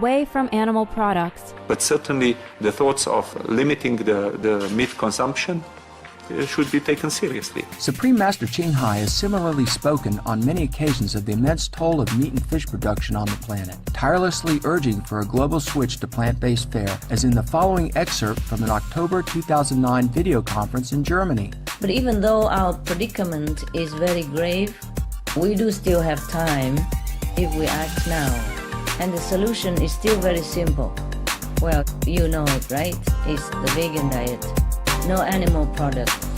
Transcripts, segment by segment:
away from animal products. But certainly the thoughts of limiting the meat consumption should be taken seriously. Supreme Master Ching Hai has similarly spoken on many occasions of the immense toll of meat and fish production on the planet, tirelessly urging for a global switch to plant-based fare, as in the following excerpt from an October 2009 video conference in Germany. But even though our predicament is very grave, we do still have time if we act now. And the solution is still very simple. Well, you know it, right? It's the vegan diet. No animal products.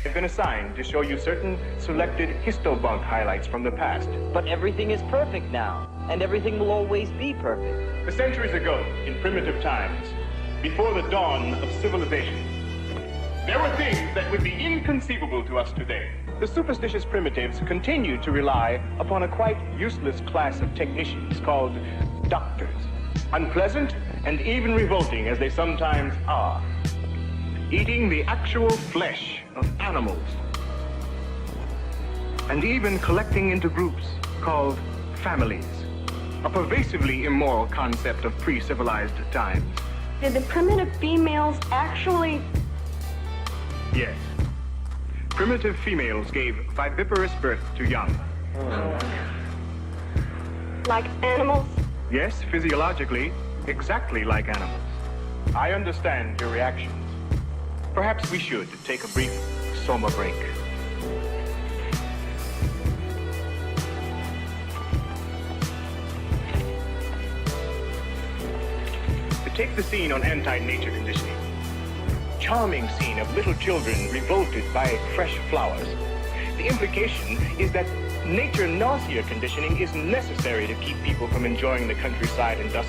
I've been assigned to show you certain selected histobunk highlights from the past. But everything is perfect now, and everything will always be perfect. The centuries ago, in primitive times, before the dawn of civilization, there were things that would be inconceivable to us today. The superstitious primitives continued to rely upon a quite useless class of technicians called doctors, unpleasant and even revolting as they sometimes are, eating the actual flesh of animals, and even collecting into groups called families, a pervasively immoral concept of pre-civilized times. Did the primitive females actually? Yes. Primitive females gave viviparous birth to young. Like animals? Yes, physiologically, exactly like animals. I understand your reactions. Perhaps we should take a brief soma break. To take the scene on anti-nature conditioning. Charming scene of little children revolted by fresh flowers. The implication is that nature nausea conditioning is necessary to keep people from enjoying the countryside and thus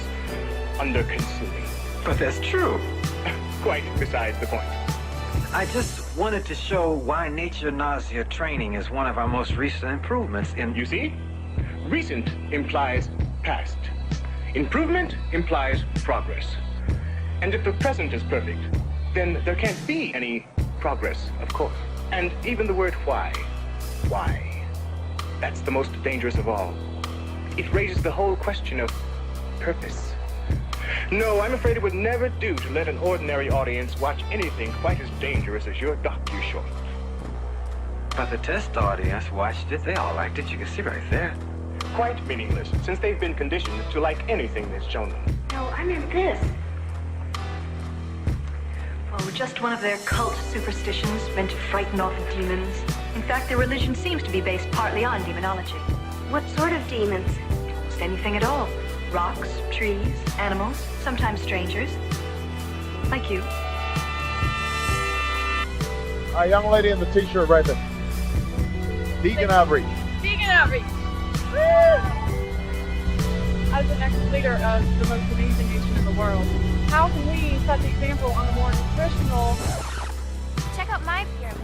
under-consuming. But that's true. Quite besides the point. I just wanted to show why nature nausea training is one of our most recent improvements in... You see? Recent implies past. Improvement implies progress. And if the present is perfect, then there can't be any progress, of course. And even the word why. That's the most dangerous of all. It raises the whole question of purpose. No, I'm afraid it would never do to let an ordinary audience watch anything quite as dangerous as your docu-short. But the test audience watched it. They all liked it. You can see right there. Quite meaningless, since they've been conditioned to like anything that's shown them. No, I meant this. Oh, just one of their cult superstitions meant to frighten off demons. In fact, their religion seems to be based partly on demonology. What sort of demons? Almost anything at all. Rocks, trees, animals, sometimes strangers. Like you. A young lady in the t-shirt right there. Vegan Outreach. Vegan Outreach! Woo! As the next leader of the most amazing nation in the world, how can we set the example on a more nutritional... Check out my pyramid.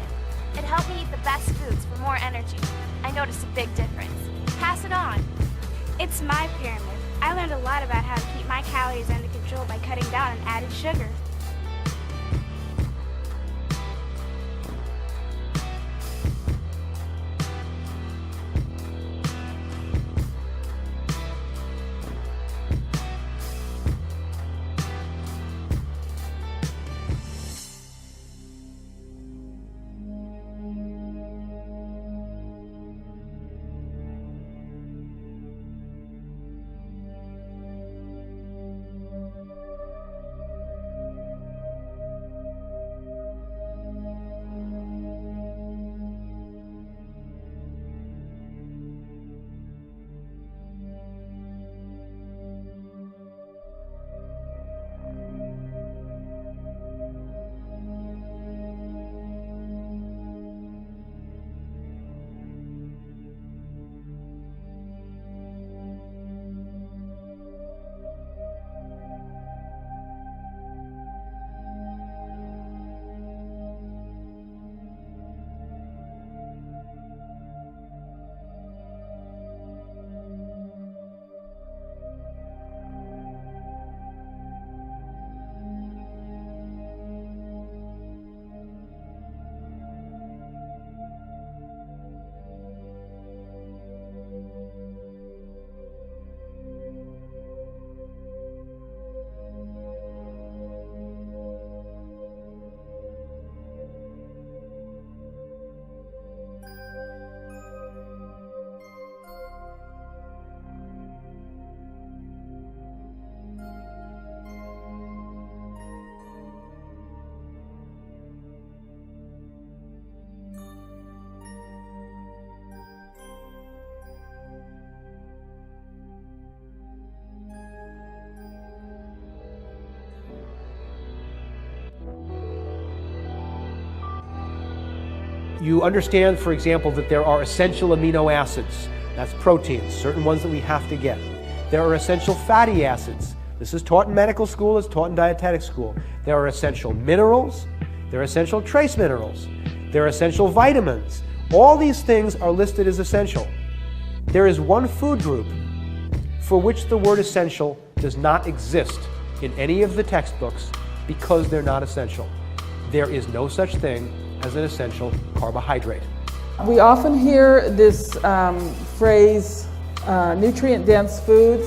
It helped me eat the best foods for more energy. I noticed a big difference. Pass it on. It's my pyramid. I learned a lot about how to keep my calories under control by cutting down on added sugar. You understand, for example, that there are essential amino acids. That's proteins, certain ones that we have to get. There are essential fatty acids. This is taught in medical school, it's taught in dietetic school. There are essential minerals, there are essential trace minerals, there are essential vitamins. All these things are listed as essential. There is one food group for which the word essential does not exist in any of the textbooks because they're not essential. There is no such thing as an essential carbohydrate. We often hear this phrase, nutrient-dense foods.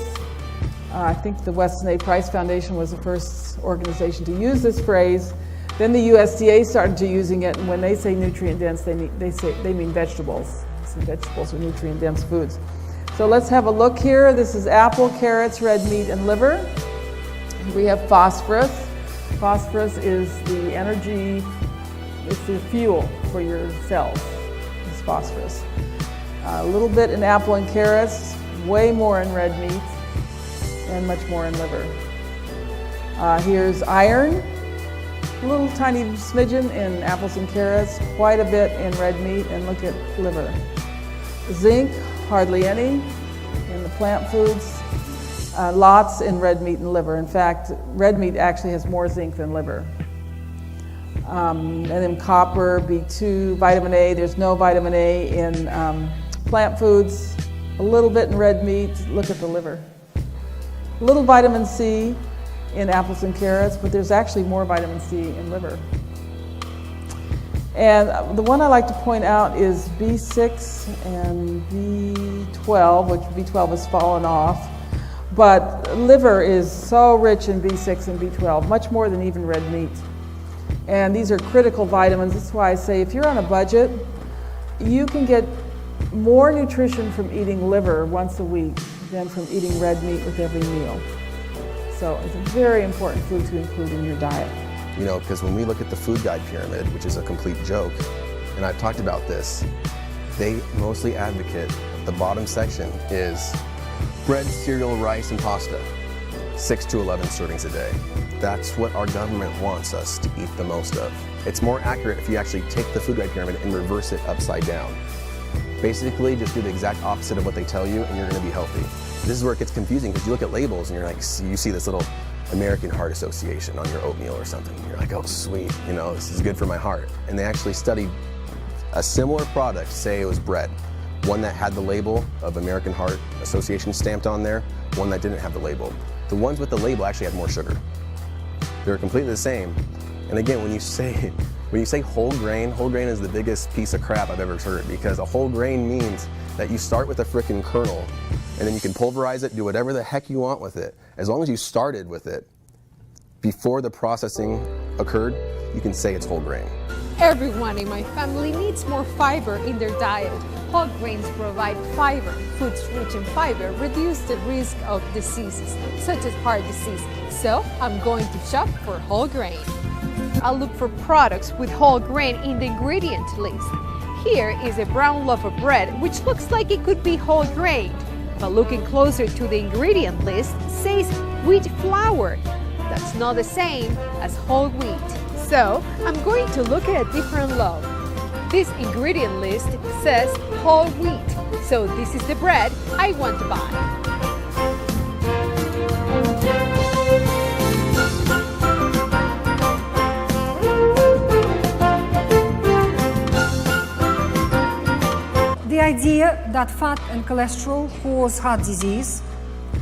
I think the Weston A. Price Foundation was the first organization to use this phrase. Then the USDA started to using it, and when they say nutrient-dense, they mean vegetables. So vegetables are nutrient-dense foods. So let's have a look here. This is apple, carrots, red meat, and liver. We have phosphorus. Phosphorus is the energy, it's the fuel for your cells, it's phosphorus. A little bit in apple and carrots, way more in red meat, and much more in liver. Here's iron, a little tiny smidgen in apples and carrots, quite a bit in red meat, and look at liver. Zinc, hardly any in the plant foods. Lots in red meat and liver. In fact, red meat actually has more zinc than liver. And then copper, B2, vitamin A. There's no vitamin A in plant foods. A little bit in red meat. Look at the liver. A little vitamin C in apples and carrots, but there's actually more vitamin C in liver. And the one I like to point out is B6 and B12, which B12 has fallen off. But liver is so rich in B6 and B12, much more than even red meat. And these are critical vitamins. That's why I say if you're on a budget, you can get more nutrition from eating liver once a week than from eating red meat with every meal. So it's a very important food to include in your diet. You know, because when we look at the food guide pyramid, which is a complete joke, and I've talked about this, they mostly advocate the bottom section is bread, cereal, rice, and pasta, 6 to 11 servings a day. That's what our government wants us to eat the most of. It's more accurate if you actually take the food guide pyramid and reverse it upside down. Basically, just do the exact opposite of what they tell you and you're gonna be healthy. This is where it gets confusing because you look at labels and you're like, you see this little American Heart Association on your oatmeal or something. And you're like, oh sweet, you know, this is good for my heart. And they actually studied a similar product, say it was bread, one that had the label of American Heart Association stamped on there, one that didn't have the label. The ones with the label actually had more sugar. They were completely the same. And again, when you say whole grain is the biggest piece of crap I've ever heard, because a whole grain means that you start with a frickin' kernel and then you can pulverize it, do whatever the heck you want with it. As long as you started with it before the processing occurred, you can say it's whole grain. Everyone in my family needs more fiber in their diet. Whole grains provide fiber. Foods rich in fiber reduce the risk of diseases, such as heart disease. So I'm going to shop for whole grain. I'll look for products with whole grain in the ingredient list. Here is a brown loaf of bread, which looks like it could be whole grain. But looking closer to the ingredient list, says wheat flour. That's not the same as whole wheat. So I'm going to look at a different loaf. This ingredient list says whole wheat, so this is the bread I want to buy. The idea that fat and cholesterol cause heart disease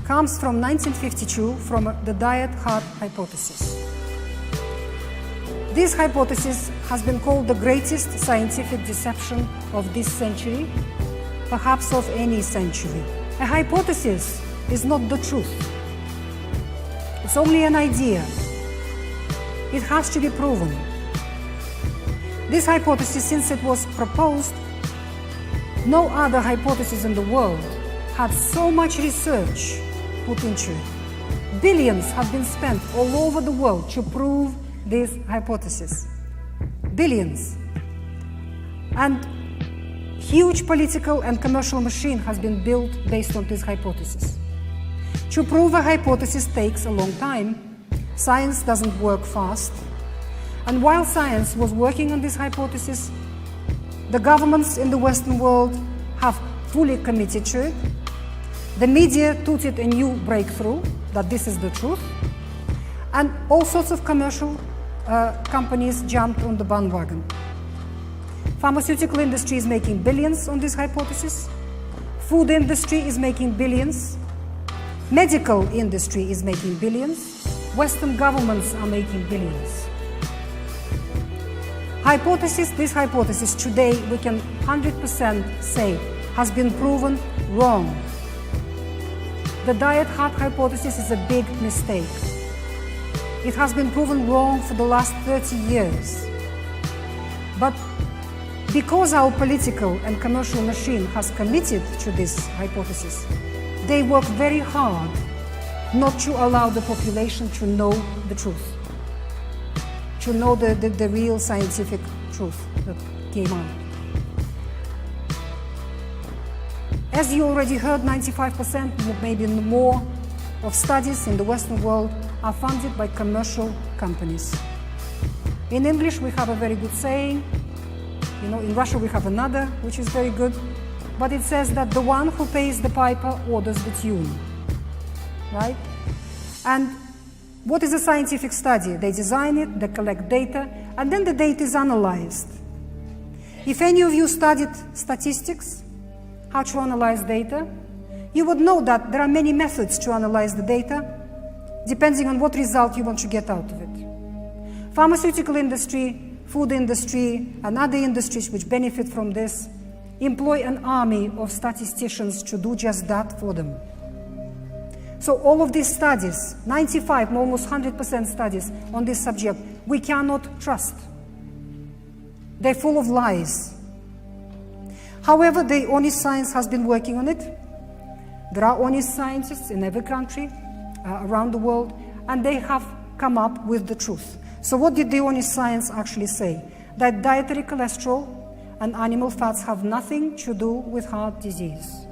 comes from 1952 from the diet heart hypothesis. This hypothesis has been called the greatest scientific deception of this century, perhaps of any century. A hypothesis is not the truth. It's only an idea. It has to be proven. This hypothesis, since it was proposed, no other hypothesis in the world had so much research put into it. Billions have been spent all over the world to prove this hypothesis. Billions. And huge political and commercial machine has been built based on this hypothesis. To prove a hypothesis takes a long time. Science doesn't work fast. And while science was working on this hypothesis, The governments in the Western world have fully committed to it. The media touted a new breakthrough, that this is the truth. And all sorts of commercial companies jumped on the bandwagon. Pharmaceutical industry is making billions on this hypothesis. Food industry is making billions. Medical industry is making billions. Western governments are making billions. This hypothesis today we can 100% say has been proven wrong. The diet hut hypothesis is a big mistake. It has been proven wrong for the last 30 years. But because our political and commercial machine has committed to this hypothesis, they work very hard not to allow the population to know the truth, to know the real scientific truth that came out. As you already heard, 95%, maybe more, of studies in the Western world are funded by commercial companies. In English, we have a very good saying. In Russia, we have another, which is very good. But it says that the one who pays the piper orders the tune, right? And what is a scientific study? They design it, they collect data, and then the data is analyzed. If any of you studied statistics, how to analyze data, you would know that there are many methods to analyze the data, depending on what result you want to get out of it. Pharmaceutical industry, food industry, and other industries which benefit from this employ an army of statisticians to do just that for them. So all of these studies, 95, almost 100% studies on this subject, we cannot trust. They're full of lies. However, the honest science has been working on it. There are honest scientists in every country around the world, and they have come up with the truth. So what did the honest science actually say? That dietary cholesterol and animal fats have nothing to do with heart disease.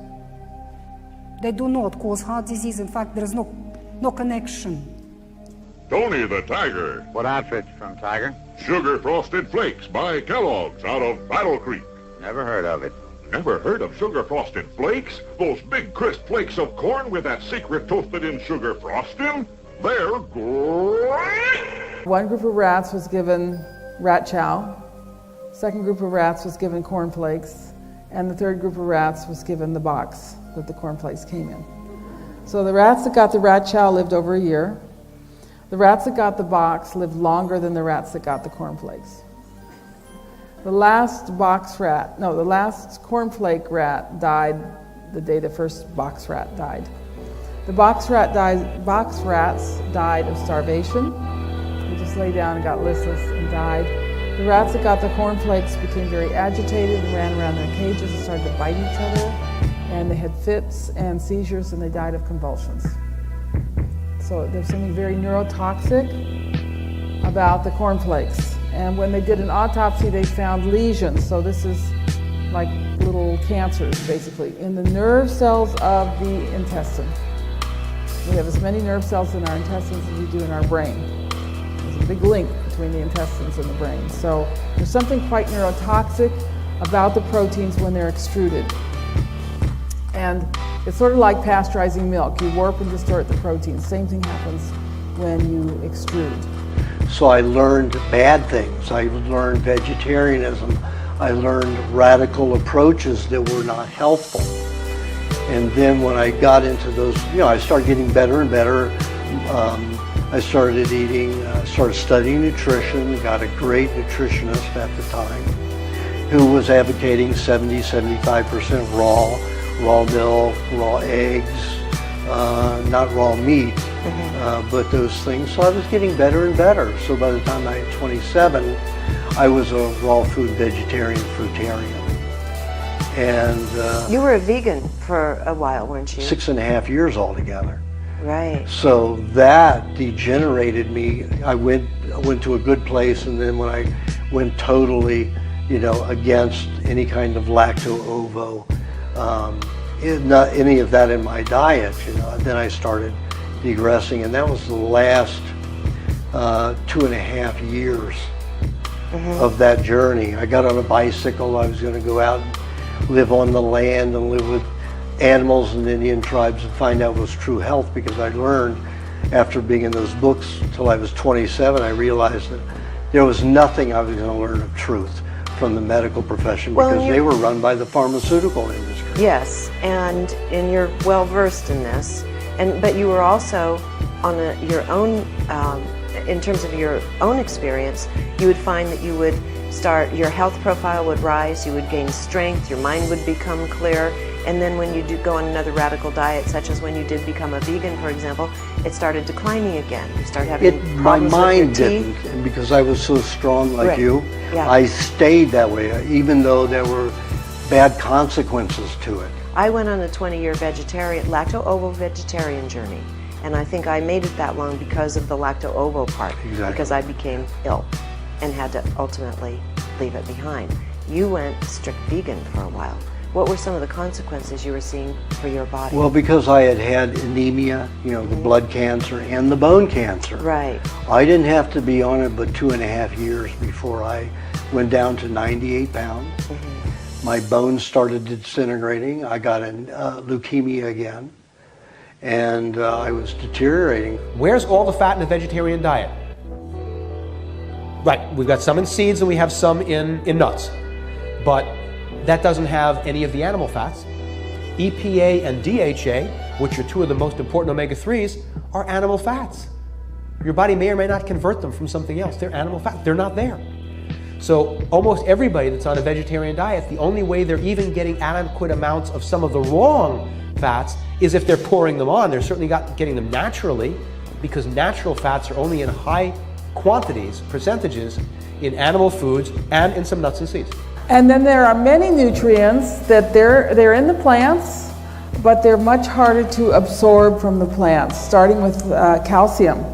They do not cause heart disease. In fact, there is no connection. Tony the Tiger. What outfit from Tiger? Sugar Frosted Flakes by Kellogg's out of Battle Creek. Never heard of it. Never heard of Sugar Frosted Flakes? Those big crisp flakes of corn with that secret toasted-in sugar frosting? They're great! One group of rats was given rat chow. Second group of rats was given cornflakes. And the third group of rats was given the box that the cornflakes came in. So the rats that got the rat chow lived over a year. The rats that got the box lived longer than the rats that got the cornflakes. The last cornflake rat died the day the first box rat died. The box rats died of starvation. They just lay down and got listless and died. The rats that got the cornflakes became very agitated and ran around their cages and started to bite each other. And they had fits and seizures and they died of convulsions. So there's something very neurotoxic about the cornflakes. And when they did an autopsy, they found lesions. So this is like little cancers, basically, in the nerve cells of the intestine. We have as many nerve cells in our intestines as we do in our brain. There's a big link between the intestines and the brain. So there's something quite neurotoxic about the proteins when they're extruded. And it's sort of like pasteurizing milk. You warp and distort the proteins. Same thing happens when you extrude. So I learned bad things. I learned vegetarianism. I learned radical approaches that were not helpful. And then when I got into those, I started getting better and better. I started studying nutrition, got a great nutritionist at the time who was advocating 70-75% raw milk, raw eggs, not raw meat, but those things. So I was getting better and better. So by the time I was 27, I was a raw food vegetarian, fruitarian. And you were a vegan for a while, weren't you? 6.5 years altogether. Right. So that degenerated me. I went to a good place, and then when I went totally, against any kind of lacto-ovo, not any of that in my diet, then I started degressing, and that was the last 2.5 years of that journey. I got on a bicycle. I was going to go out and live on the land and live with animals and Indian tribes and find out what's true health, because I learned after being in those books till I was 27, I realized that there was nothing I was going to learn of truth from the medical profession, because they were run by the pharmaceutical industry. Yes, and you're well versed in this, but you were also on your own, in terms of your own experience, you would find that you would start, your health profile would rise, you would gain strength, your mind would become clear, and then when you do go on another radical diet, such as when you did become a vegan, for example, it started declining again. You started having problems my mind with your teeth. didn't, and because I was so strong like Right. you, Yeah. I stayed that way, even though there were bad consequences to it. I went on a 20-year lacto-ovo vegetarian journey, and I think I made it that long because of the lacto-ovo part, Exactly. because I became ill and had to ultimately leave it behind. You went strict vegan for a while. What were some of the consequences you were seeing for your body? Well, because I had had anemia, the blood cancer and the bone cancer. Right. I didn't have to be on it but 2.5 years before I went down to 98 pounds. My bones started disintegrating. I got leukemia again, and I was deteriorating. Where's all the fat in a vegetarian diet? Right, we've got some in seeds and we have some in nuts. But that doesn't have any of the animal fats. EPA and DHA, which are two of the most important omega-3s, are animal fats. Your body may or may not convert them from something else. They're animal fats. They're not there. So almost everybody that's on a vegetarian diet, the only way they're even getting adequate amounts of some of the wrong fats is if they're pouring them on. They're certainly getting them naturally, because natural fats are only in high quantities, percentages, in animal foods and in some nuts and seeds. And then there are many nutrients that they're in the plants, but they're much harder to absorb from the plants, starting with calcium.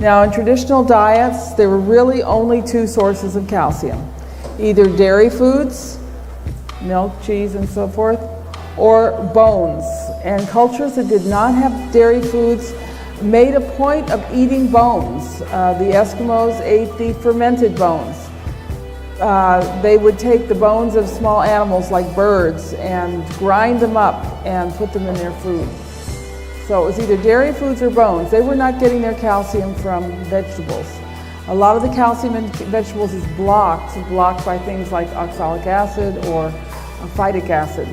Now, in traditional diets, there were really only two sources of calcium, either dairy foods, milk, cheese, and so forth, or bones. And cultures that did not have dairy foods made a point of eating bones. The Eskimos ate the fermented bones. They would take the bones of small animals like birds and grind them up and put them in their food. So it was either dairy foods or bones. They were not getting their calcium from vegetables. A lot of the calcium in vegetables is blocked by things like oxalic acid or phytic acid.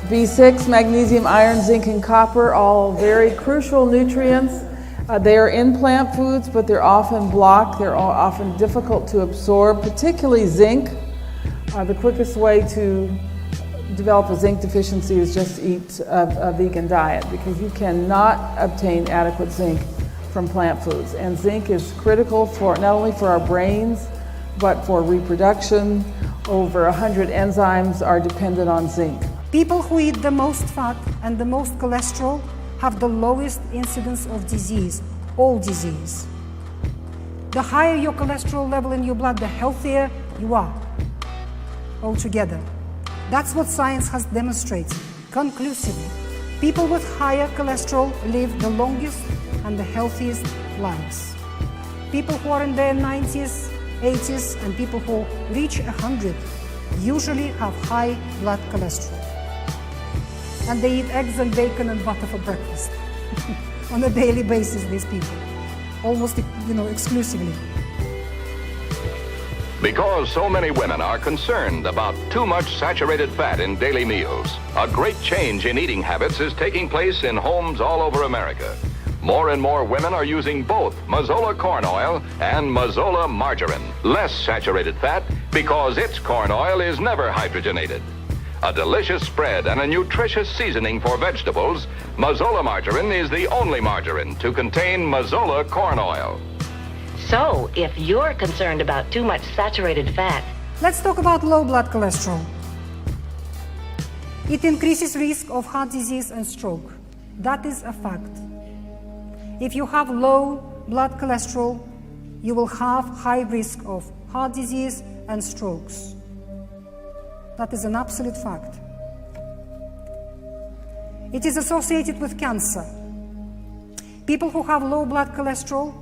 B6, magnesium, iron, zinc, and copper, all very crucial nutrients. They are in plant foods, but they're often blocked. They're often difficult to absorb, particularly zinc. The quickest way to develop a zinc deficiency is just eat a vegan diet, because you cannot obtain adequate zinc from plant foods. And zinc is critical for not only for our brains, but for reproduction. Over 100 enzymes are dependent on zinc. People who eat the most fat and the most cholesterol have the lowest incidence of disease, all disease. The higher your cholesterol level in your blood, the healthier you are altogether. That's what science has demonstrated conclusively. People with higher cholesterol live the longest and the healthiest lives. People who are in their 90s, 80s, and people who reach 100 usually have high blood cholesterol. And they eat eggs and bacon and butter for breakfast on a daily basis, these people, almost, exclusively. Because so many women are concerned about too much saturated fat in daily meals, a great change in eating habits is taking place in homes all over America. More and more women are using both Mazola corn oil and Mazola margarine, less saturated fat, because its corn oil is never hydrogenated. A delicious spread and a nutritious seasoning for vegetables, Mazola margarine is the only margarine to contain Mazola corn oil. So, if you're concerned about too much saturated fat, let's talk about low blood cholesterol. It increases risk of heart disease and stroke. That is a fact. If you have low blood cholesterol, you will have high risk of heart disease and strokes. That is an absolute fact. It is associated with cancer. People who have low blood cholesterol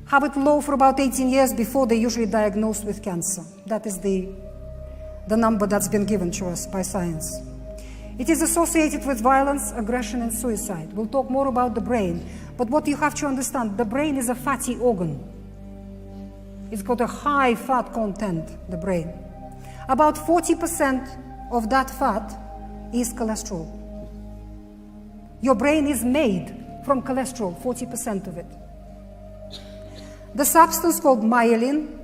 have it low for about 18 years before they're usually diagnosed with cancer. That is the number that's been given to us by science. It is associated with violence, aggression, and suicide. We'll talk more about the brain, but what you have to understand, the brain is a fatty organ. It's got a high fat content, the brain. About 40% of that fat is cholesterol. Your brain is made from cholesterol, 40% of it. The substance called myelin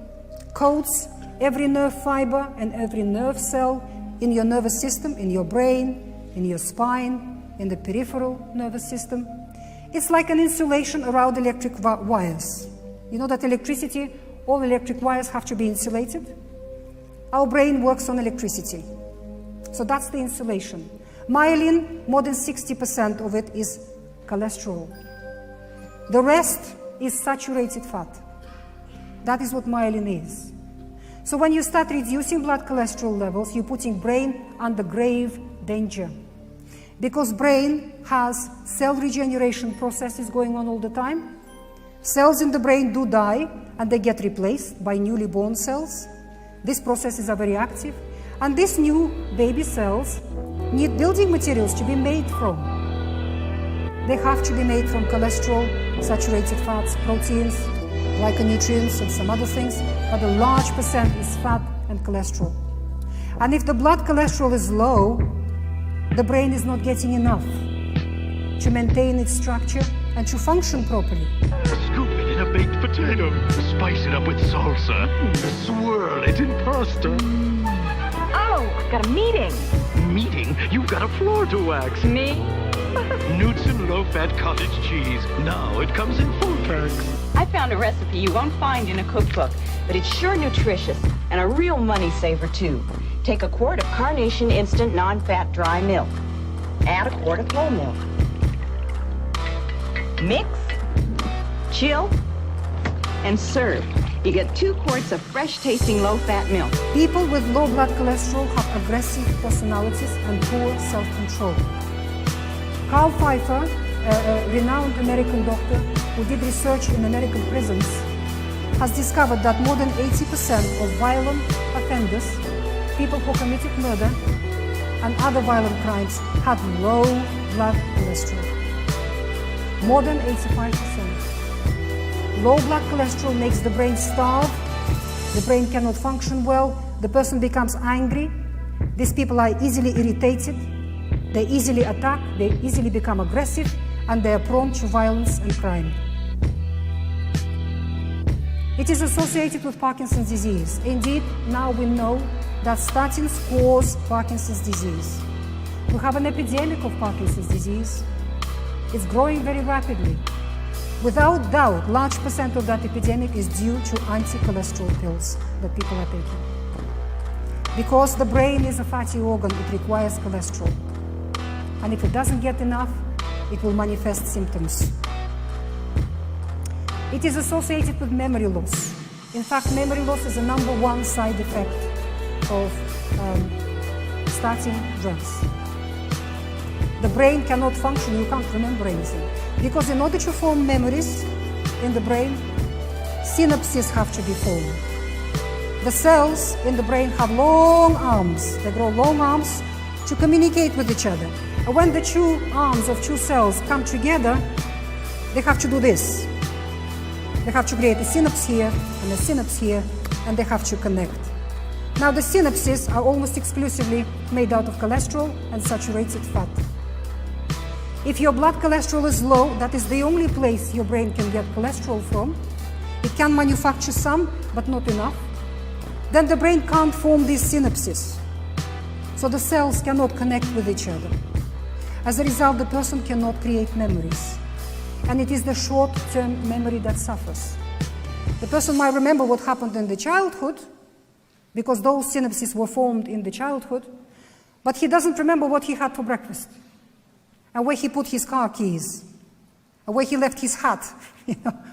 coats every nerve fiber and every nerve cell in your nervous system, in your brain, in your spine, in the peripheral nervous system. It's like an insulation around electric wires. You know that electricity, all electric wires have to be insulated? Our brain works on electricity. So that's the insulation. Myelin, more than 60% of it is cholesterol. The rest is saturated fat. That is what myelin is. So when you start reducing blood cholesterol levels, you're putting brain under grave danger. Because brain has cell regeneration processes going on all the time. Cells in the brain do die and they get replaced by newly born cells. These processes are very active. And these new baby cells need building materials to be made from. They have to be made from cholesterol, saturated fats, proteins, glyconutrients, and some other things, but a large percent is fat and cholesterol. And if the blood cholesterol is low, the brain is not getting enough to maintain its structure and to function properly. Scoop it in a baked potato, spice it up with salsa, swirl it in pasta. Oh, I've got a meeting. Meeting? You've got a floor to wax. Me? Knudsen low-fat cottage cheese. Now it comes in 4 packs. I found a recipe you won't find in a cookbook, but it's sure nutritious and a real money saver too. Take a quart of Carnation Instant Non-Fat Dry Milk. Add a quart of whole milk. Mix, chill, and serve. You get 2 quarts of fresh-tasting low-fat milk. People with low blood cholesterol have aggressive personalities and poor self-control. Carl Pfeiffer, a renowned American doctor who did research in American prisons, has discovered that more than 80% of violent offenders, people who committed murder and other violent crimes, had low blood cholesterol. More than 85%. Low blood cholesterol makes the brain starve, the brain cannot function well, the person becomes angry, these people are easily irritated, they easily attack, they easily become aggressive, and they are prone to violence and crime. It is associated with Parkinson's disease. Indeed, now we know that statins cause Parkinson's disease. We have an epidemic of Parkinson's disease. It's growing very rapidly. Without doubt, large percent of that epidemic is due to anti-cholesterol pills that people are taking. Because the brain is a fatty organ, it requires cholesterol. And if it doesn't get enough, it will manifest symptoms. It is associated with memory loss. In fact, memory loss is the #1 side effect of statin drugs. The brain cannot function, you can't remember anything. Because in order to form memories in the brain, synapses have to be formed. The cells in the brain have long arms. They grow long arms to communicate with each other. And when the 2 arms of 2 cells come together, they have to do this. They have to create a synapse here and a synapse here, and they have to connect. Now the synapses are almost exclusively made out of cholesterol and saturated fat. If your blood cholesterol is low, that is the only place your brain can get cholesterol from. It can manufacture some, but not enough. Then the brain can't form these synapses. So the cells cannot connect with each other. As a result, the person cannot create memories. And it is the short-term memory that suffers. The person might remember what happened in the childhood, because those synapses were formed in the childhood, but he doesn't remember what he had for breakfast, and where he put his car keys, or where he left his hat,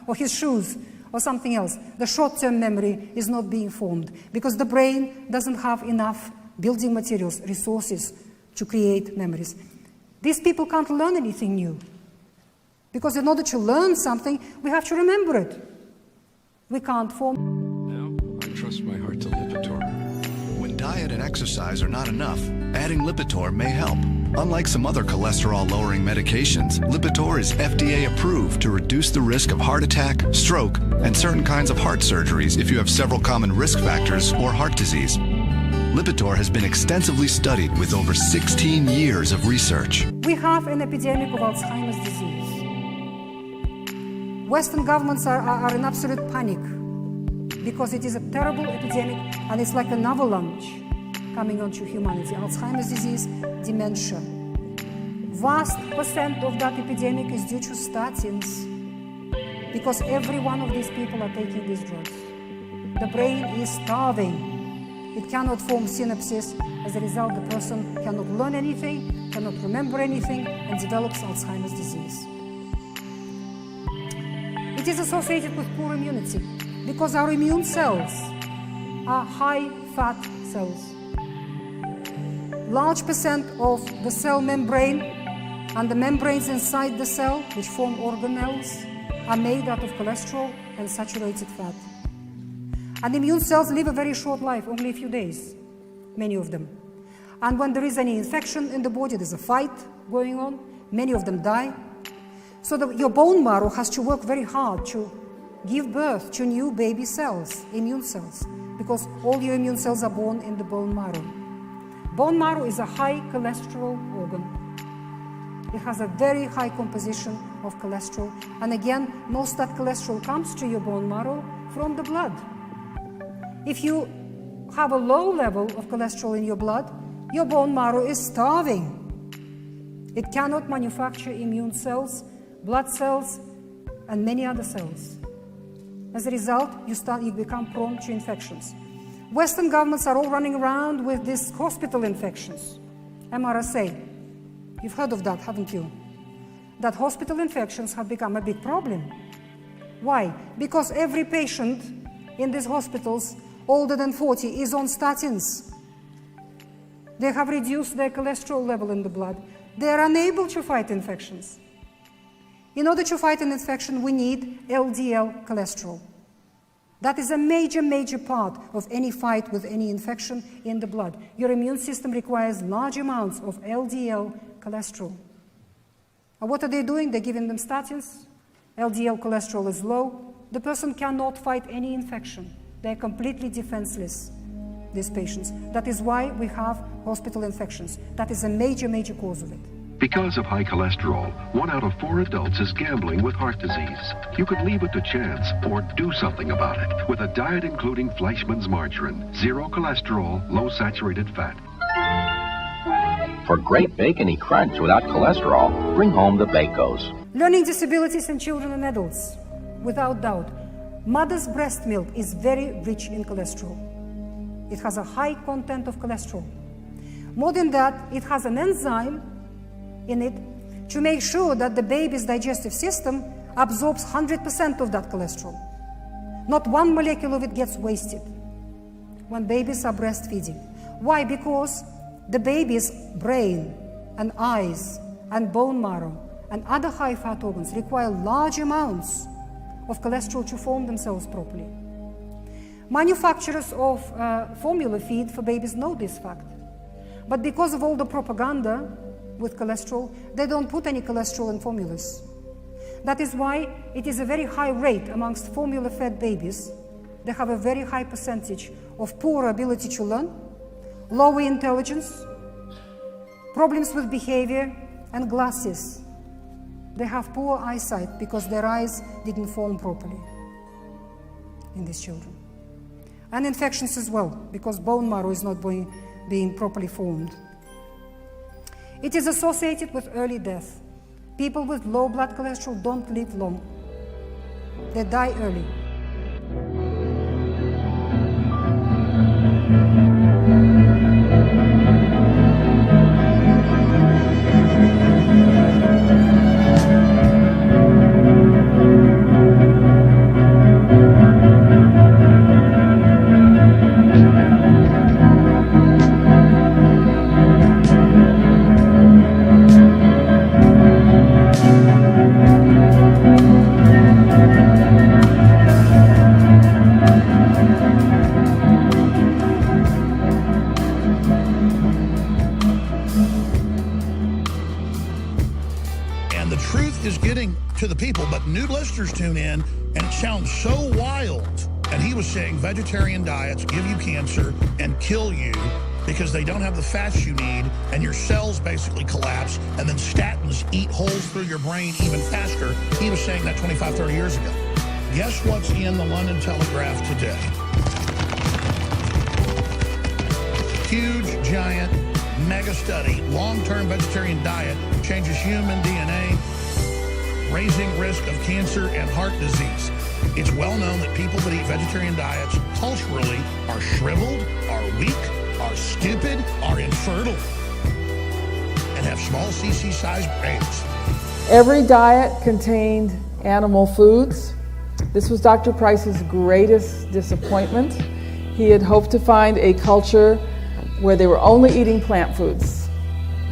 or his shoes, or something else. The short-term memory is not being formed, because the brain doesn't have enough building materials, resources to create memories. These people can't learn anything new, because in order to learn something, we have to remember it. we can't form. I trust my heart to Lipitor. When diet and exercise are not enough, adding Lipitor may help. Unlike some other cholesterol-lowering medications, Lipitor is FDA approved to reduce the risk of heart attack, stroke, and certain kinds of heart surgeries if you have several common risk factors or heart disease. Lipitor has been extensively studied with over 16 years of research. We have an epidemic of Alzheimer's disease. Western governments are in absolute panic because it is a terrible epidemic and it's like an avalanche coming onto humanity. Alzheimer's disease, dementia. Vast percent of that epidemic is due to statins because every one of these people are taking these drugs. The brain is starving. It cannot form synapses. As a result, the person cannot learn anything, cannot remember anything, and develops Alzheimer's disease. It is associated with poor immunity because our immune cells are high-fat cells. Large percent of the cell membrane and the membranes inside the cell, which form organelles, are made out of cholesterol and saturated fat. And immune cells live a very short life, only a few days, many of them. And when there is any infection in the body, there's a fight going on, many of them die. So your bone marrow has to work very hard to give birth to new baby cells, immune cells, because all your immune cells are born in the bone marrow. Bone marrow is a high cholesterol organ. It has a very high composition of cholesterol. And again, most of that cholesterol comes to your bone marrow from the blood. If you have a low level of cholesterol in your blood, your bone marrow is starving. It cannot manufacture immune cells, blood cells, and many other cells. As a result, you become prone to infections. Western governments are all running around with these hospital infections, MRSA. You've heard of that, haven't you? That hospital infections have become a big problem. Why? Because every patient in these hospitals older than 40 is on statins. They have reduced their cholesterol level in the blood. They are unable to fight infections. In order to fight an infection, we need LDL cholesterol. That is a major, major part of any fight with any infection in the blood. Your immune system requires large amounts of LDL cholesterol. And what are they doing? They're giving them statins. LDL cholesterol is low. The person cannot fight any infection. They're completely defenseless, these patients. That is why we have hospital infections. That is a major, major cause of it. Because of high cholesterol, 1 out of 4 adults is gambling with heart disease. You could leave it to chance or do something about it with a diet including Fleischmann's margarine. 0 cholesterol, low saturated fat. For great bacony crunch without cholesterol, bring home the Bacos. Learning disabilities in children and adults, without doubt. Mother's breast milk is very rich in cholesterol. It has a high content of cholesterol. More than that, it has an enzyme in it to make sure that the baby's digestive system absorbs 100% of that cholesterol. Not one molecule of it gets wasted when babies are breastfeeding. Why? Because the baby's brain and eyes and bone marrow and other high-fat organs require large amounts of cholesterol to form themselves properly. Manufacturers of formula feed for babies know this fact. But because of all the propaganda with cholesterol, they don't put any cholesterol in formulas. That is why it is a very high rate amongst formula-fed babies. They have a very high percentage of poor ability to learn, lower intelligence, problems with behavior, and glasses. They have poor eyesight because their eyes didn't form properly in these children. And infections as well, because bone marrow is not being properly formed. It is associated with early death. People with low blood cholesterol don't live long. They die early. is getting to the people, but new listeners tune in, and it sounds so wild. And he was saying vegetarian diets give you cancer and kill you because they don't have the fats you need, and your cells basically collapse, and then statins eat holes through your brain even faster. He was saying that 25, 30 years ago. Guess what's in the London Telegraph today? Huge, giant, mega study. Long-term vegetarian diet changes human DNA, raising risk of cancer and heart disease. It's well known that people that eat vegetarian diets culturally are shriveled, are weak, are stupid, are infertile, and have small cc-sized brains. Every diet contained animal foods. This was Dr. Price's greatest disappointment. He had hoped to find a culture where they were only eating plant foods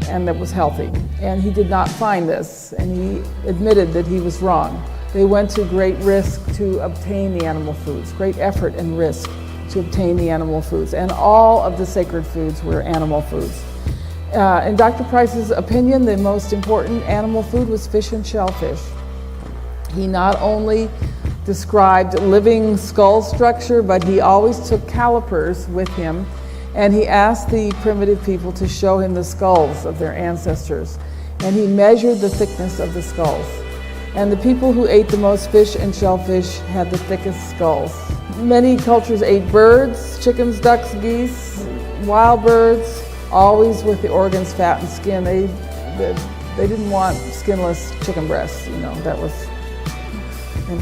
and that was healthy. And he did not find this, and he admitted that he was wrong. They went to great risk to obtain the animal foods, great effort and risk to obtain the animal foods, and all of the sacred foods were animal foods. In Dr. Price's opinion, the most important animal food was fish and shellfish. He not only described living skull structure, but he always took calipers with him, and he asked the primitive people to show him the skulls of their ancestors, and he measured the thickness of the skulls. And the people who ate the most fish and shellfish had the thickest skulls. Many cultures ate birds, chickens, ducks, geese, wild birds, always with the organs, fat, and skin. They didn't want skinless chicken breasts, that was,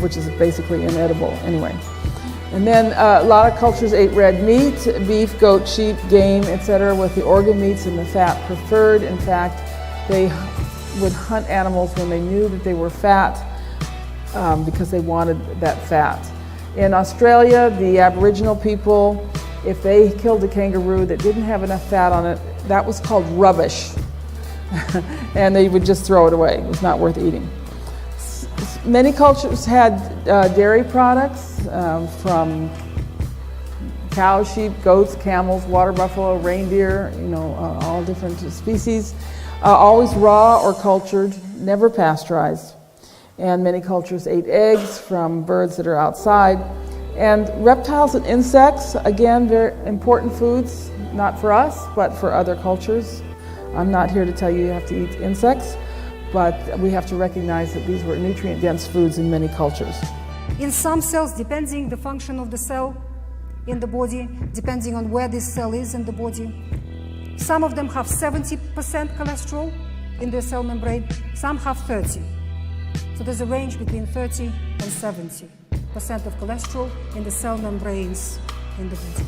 which is basically inedible anyway. And then a lot of cultures ate red meat, beef, goat, sheep, game, etc., with the organ meats and the fat preferred. In fact, they would hunt animals when they knew that they were fat because they wanted that fat. In Australia, the Aboriginal people, if they killed a kangaroo that didn't have enough fat on it, that was called rubbish. And they would just throw it away. It was not worth eating. Many cultures had dairy products from cows, sheep, goats, camels, water buffalo, reindeer, all different species. Always raw or cultured, never pasteurized. And many cultures ate eggs from birds that are outside. And reptiles and insects, again, very important foods, not for us, but for other cultures. I'm not here to tell you have to eat insects, but we have to recognize that these were nutrient-dense foods in many cultures. In some cells, depending the function of the cell in the body, depending on where this cell is in the body, some of them have 70% cholesterol in their cell membrane, some have 30. So there's a range between 30 and 70% of cholesterol in the cell membranes in the body.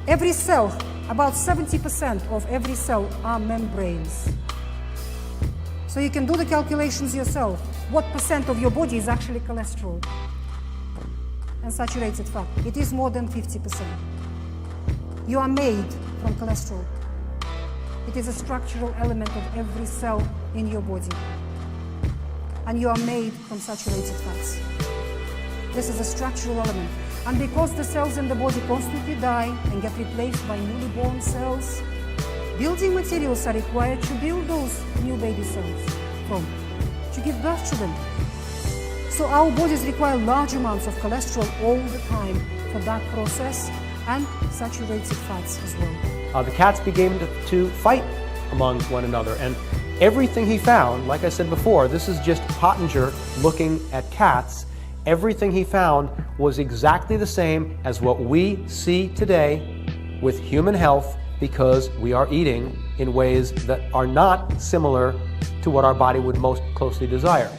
Every cell, about 70% of every cell are membranes. So you can do the calculations yourself. What percent of your body is actually cholesterol and saturated fat? It is more than 50%. You are made from cholesterol. It is a structural element of every cell in your body. And you are made from saturated fats. This is a structural element. And because the cells in the body constantly die and get replaced by newly born cells, building materials are required to build those new baby cells from, to give birth to them. So our bodies require large amounts of cholesterol all the time for that process, and saturated fats as well. The cats began to fight among one another, and everything he found, like I said before, this is just Pottinger looking at cats. Everything he found was exactly the same as what we see today with human health, because we are eating in ways that are not similar to what our body would most closely desire.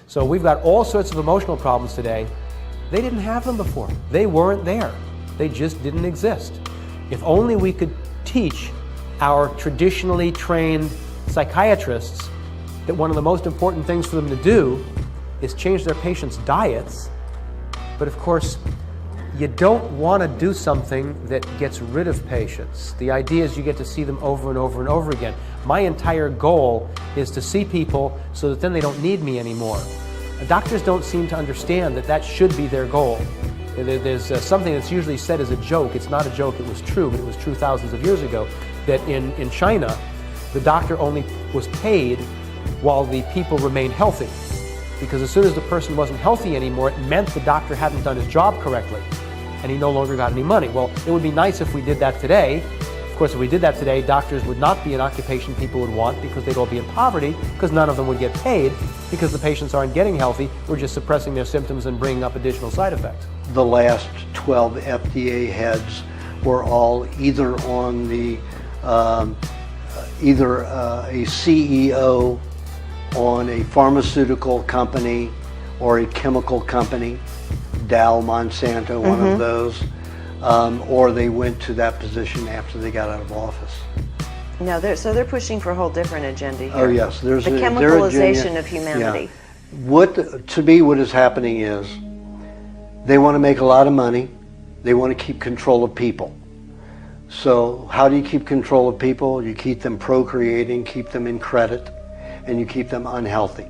So we've got all sorts of emotional problems today. They didn't have them before. They weren't there. They just didn't exist. If only we could teach our traditionally trained psychiatrists that one of the most important things for them to do is change their patients' diets. But of course, you don't want to do something that gets rid of patients. The idea is you get to see them over and over and over again. My entire goal is to see people so that then they don't need me anymore. Doctors don't seem to understand that that should be their goal. There's something that's usually said as a joke. It's not a joke, it was true, but it was true thousands of years ago, that in China, the doctor only was paid while the people remained healthy. Because as soon as the person wasn't healthy anymore, it meant the doctor hadn't done his job correctly, and he no longer got any money. Well, it would be nice if we did that today. Of course, if we did that today, doctors would not be an occupation people would want because they'd all be in poverty, because none of them would get paid, because the patients aren't getting healthy. We're just suppressing their symptoms and bringing up additional side effects. The last 12 FDA heads were all either on the a CEO on a pharmaceutical company or a chemical company, Dow, Monsanto, one of those, or they went to that position after they got out of office. No, so they're pushing for a whole different agenda here. Oh yes, there's the chemicalization of humanity. Yeah. To me, what is happening is they want to make a lot of money. They want to keep control of people. So how do you keep control of people? You keep them procreating, keep them in credit, and you keep them unhealthy.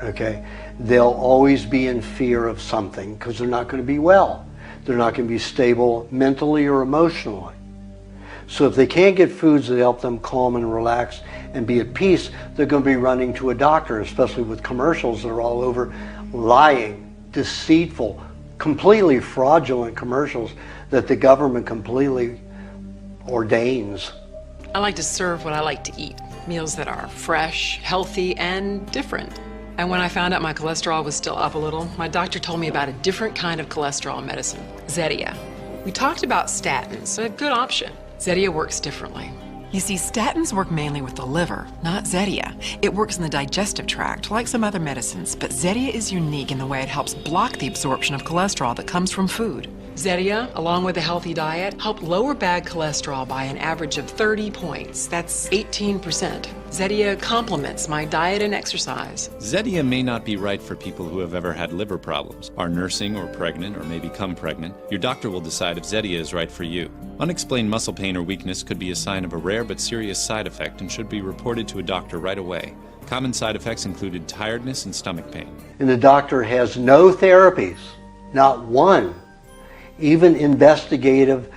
Okay? They'll always be in fear of something because they're not going to be well. They're not going to be stable mentally or emotionally. So if they can't get foods that help them calm and relax and be at peace, they're going to be running to a doctor, especially with commercials that are all over, lying, deceitful, completely fraudulent commercials that the government completely ordains. I like to serve what I like to eat. Meals that are fresh, healthy, and different. And when I found out my cholesterol was still up a little, my doctor told me about a different kind of cholesterol medicine, Zetia. We talked about statins, a good option. Zetia works differently. You see, statins work mainly with the liver, not Zetia. It works in the digestive tract, like some other medicines, but Zetia is unique in the way it helps block the absorption of cholesterol that comes from food. Zetia, along with a healthy diet, help lower bad cholesterol by an average of 30 points. That's 18%. Zetia complements my diet and exercise. Zetia may not be right for people who have ever had liver problems, are nursing or pregnant, or may become pregnant. Your doctor will decide if Zetia is right for you. Unexplained muscle pain or weakness could be a sign of a rare but serious side effect and should be reported to a doctor right away. Common side effects included tiredness and stomach pain. And the doctor has no therapies, not one, even investigative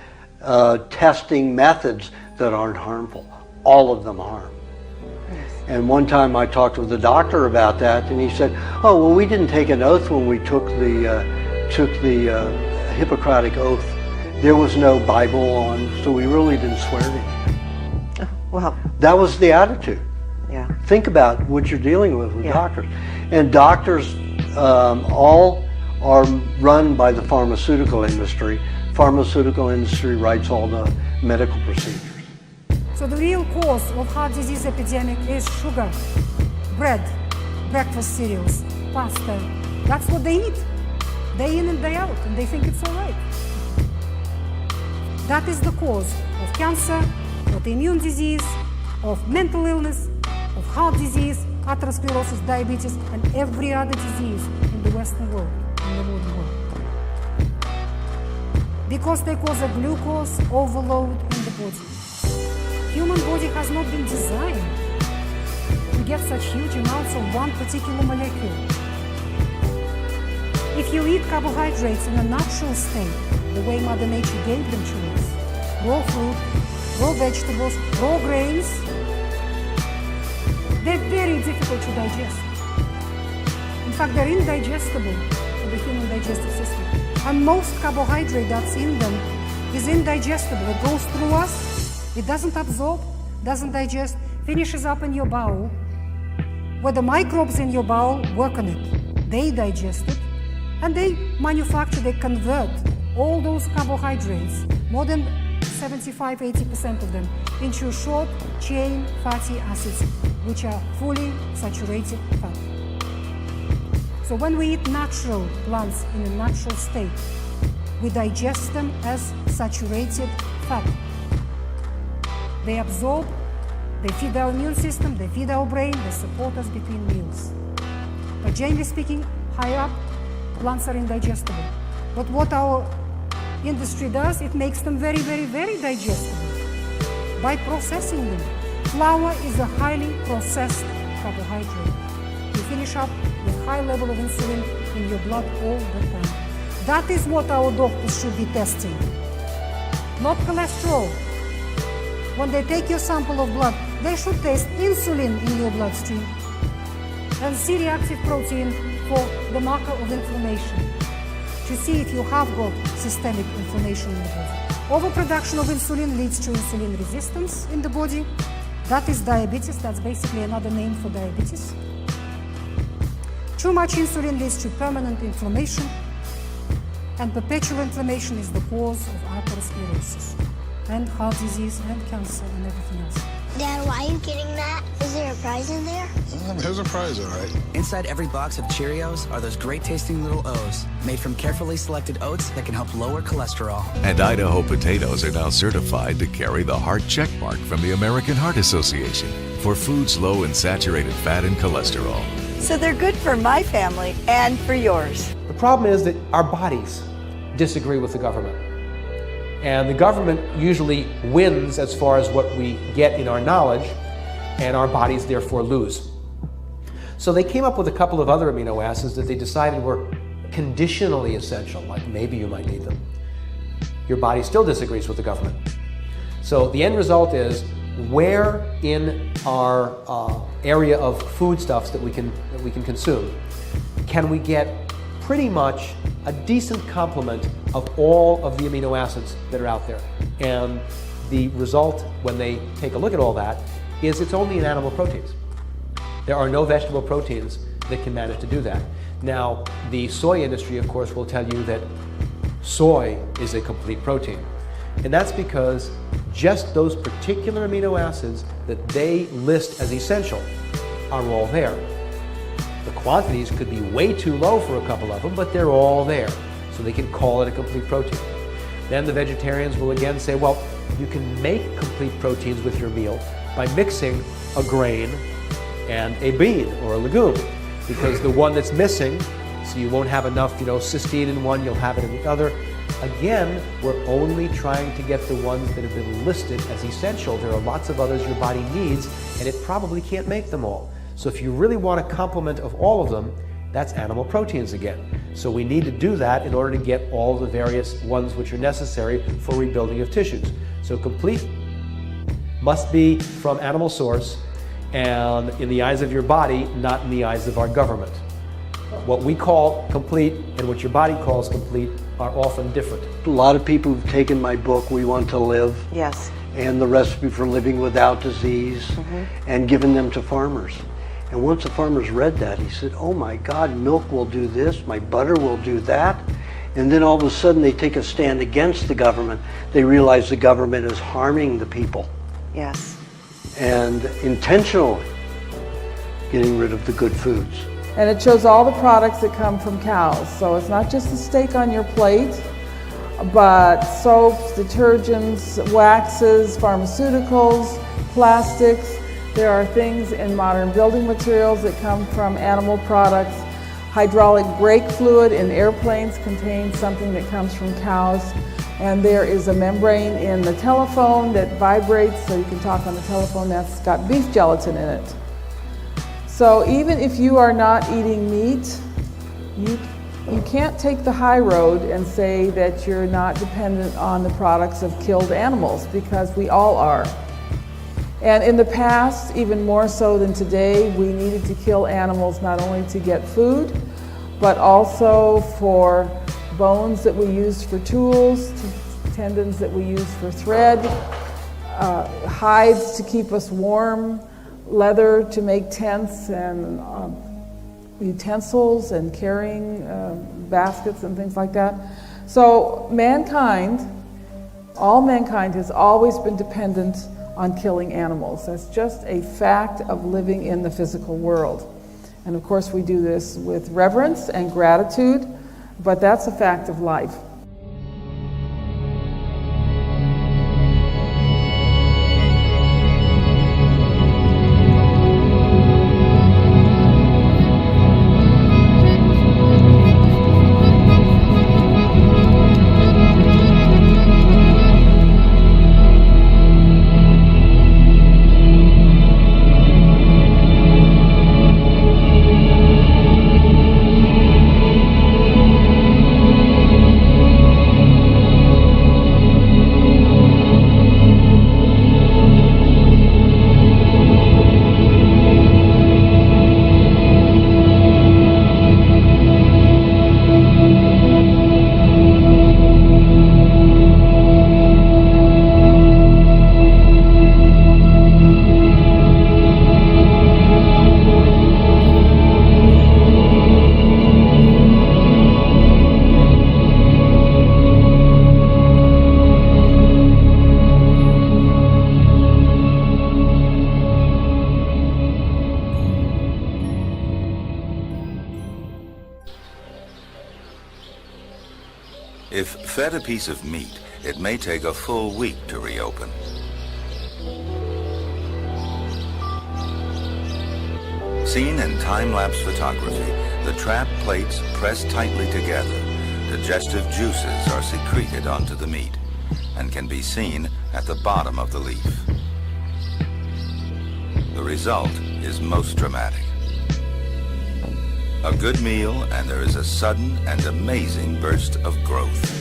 testing methods that aren't harmful. All of them harm. And one time I talked with the doctor about that, and he said, "Oh, well, we didn't take an oath when we took the Hippocratic oath. There was no Bible on, so we really didn't swear to him." Well, that was the attitude. Yeah. Think about what you're dealing with doctors, and doctors all are run by the pharmaceutical industry. Pharmaceutical industry writes all the medical procedures. So the real cause of heart disease epidemic is sugar, bread, breakfast cereals, pasta. That's what they eat, day in and day out, and they think it's all right. That is the cause of cancer, autoimmune disease, of mental illness, of heart disease, atherosclerosis, diabetes, and every other disease in the Western world, in the modern world. Because they cause a glucose overload in the body. Human body has not been designed to get such huge amounts of one particular molecule. If you eat carbohydrates in a natural state, the way Mother Nature gave them to us, raw fruit, raw vegetables, raw grains, they're very difficult to digest. In fact, they're indigestible to the human digestive system. And most carbohydrate that's in them is indigestible. It goes through us. It doesn't absorb, doesn't digest, finishes up in your bowel, where the microbes in your bowel work on it. They digest it, and they manufacture, they convert all those carbohydrates, more than 75–80% of them, into short chain fatty acids, which are fully saturated fat. So when we eat natural plants in a natural state, we digest them as saturated fat. They absorb, they feed our immune system, they feed our brain, they support us between meals. But generally speaking, high up, plants are indigestible. But what our industry does, it makes them very, very, very digestible by processing them. Flour is a highly processed carbohydrate. You finish up with high level of insulin in your blood all the time. That is what our doctors should be testing. Not cholesterol, when they take your sample of blood, they should test insulin in your bloodstream and C-reactive protein for the marker of inflammation to see if you have got systemic inflammation in the body. Overproduction of insulin leads to insulin resistance in the body. That is diabetes. That's basically another name for diabetes. Too much insulin leads to permanent inflammation, and perpetual inflammation is the cause of atherosclerosis and heart disease and cancer and everything else. Dad, why are you getting that? Is there a prize in there? There's a prize, all right. Inside every box of Cheerios are those great-tasting little O's, made from carefully selected oats that can help lower cholesterol. And Idaho potatoes are now certified to carry the heart check mark from the American Heart Association for foods low in saturated fat and cholesterol. So they're good for my family and for yours. The problem is that our bodies disagree with the government. And the government usually wins as far as what we get in our knowledge, and our bodies therefore lose. So they came up with a couple of other amino acids that they decided were conditionally essential, like maybe you might need them. Your body still disagrees with the government. So the end result is, where in our area of foodstuffs that we can consume can we get pretty much a decent complement of all of the amino acids that are out there? And the result, when they take a look at all that, is it's only in animal proteins. There are no vegetable proteins that can manage to do that. Now, the soy industry, of course, will tell you that soy is a complete protein. And that's because just those particular amino acids that they list as essential are all there. The quantities could be way too low for a couple of them, but they're all there, so they can call it a complete protein. Then the vegetarians will again say, well, you can make complete proteins with your meal by mixing a grain and a bean or a legume, because the one that's missing, so you won't have enough, cysteine in one, you'll have it in the other. Again, we're only trying to get the ones that have been listed as essential. There are lots of others your body needs, and it probably can't make them all. So if you really want a complement of all of them, that's animal proteins again. So we need to do that in order to get all the various ones which are necessary for rebuilding of tissues. So complete must be from animal source, and in the eyes of your body, not in the eyes of our government. What we call complete and what your body calls complete are often different. A lot of people who've taken my book, We Want to Live, yes, and the recipe for living without disease, and given them to farmers. And once the farmers read that, he said, oh my God, milk will do this, my butter will do that. And then all of a sudden they take a stand against the government. They realize the government is harming the people. Yes. And intentionally getting rid of the good foods. And it shows all the products that come from cows. So it's not just the steak on your plate, but soaps, detergents, waxes, pharmaceuticals, plastics. There are things in modern building materials that come from animal products. Hydraulic brake fluid in airplanes contains something that comes from cows. And there is a membrane in the telephone that vibrates so you can talk on the telephone that's got beef gelatin in it. So even if you are not eating meat, you can't take the high road and say that you're not dependent on the products of killed animals, because we all are. And in the past, even more so than today, we needed to kill animals not only to get food, but also for bones that we used for tools, tendons that we used for thread, hides to keep us warm, leather to make tents and utensils and carrying baskets and things like that. So mankind, all mankind has always been dependent on killing animals. That's just a fact of living in the physical world. And of course we do this with reverence and gratitude, but that's a fact of life. If fed a piece of meat, it may take a full week to reopen. Seen in time-lapse photography, the trap plates press tightly together. Digestive juices are secreted onto the meat and can be seen at the bottom of the leaf. The result is most dramatic. A good meal, and there is a sudden and amazing burst of growth.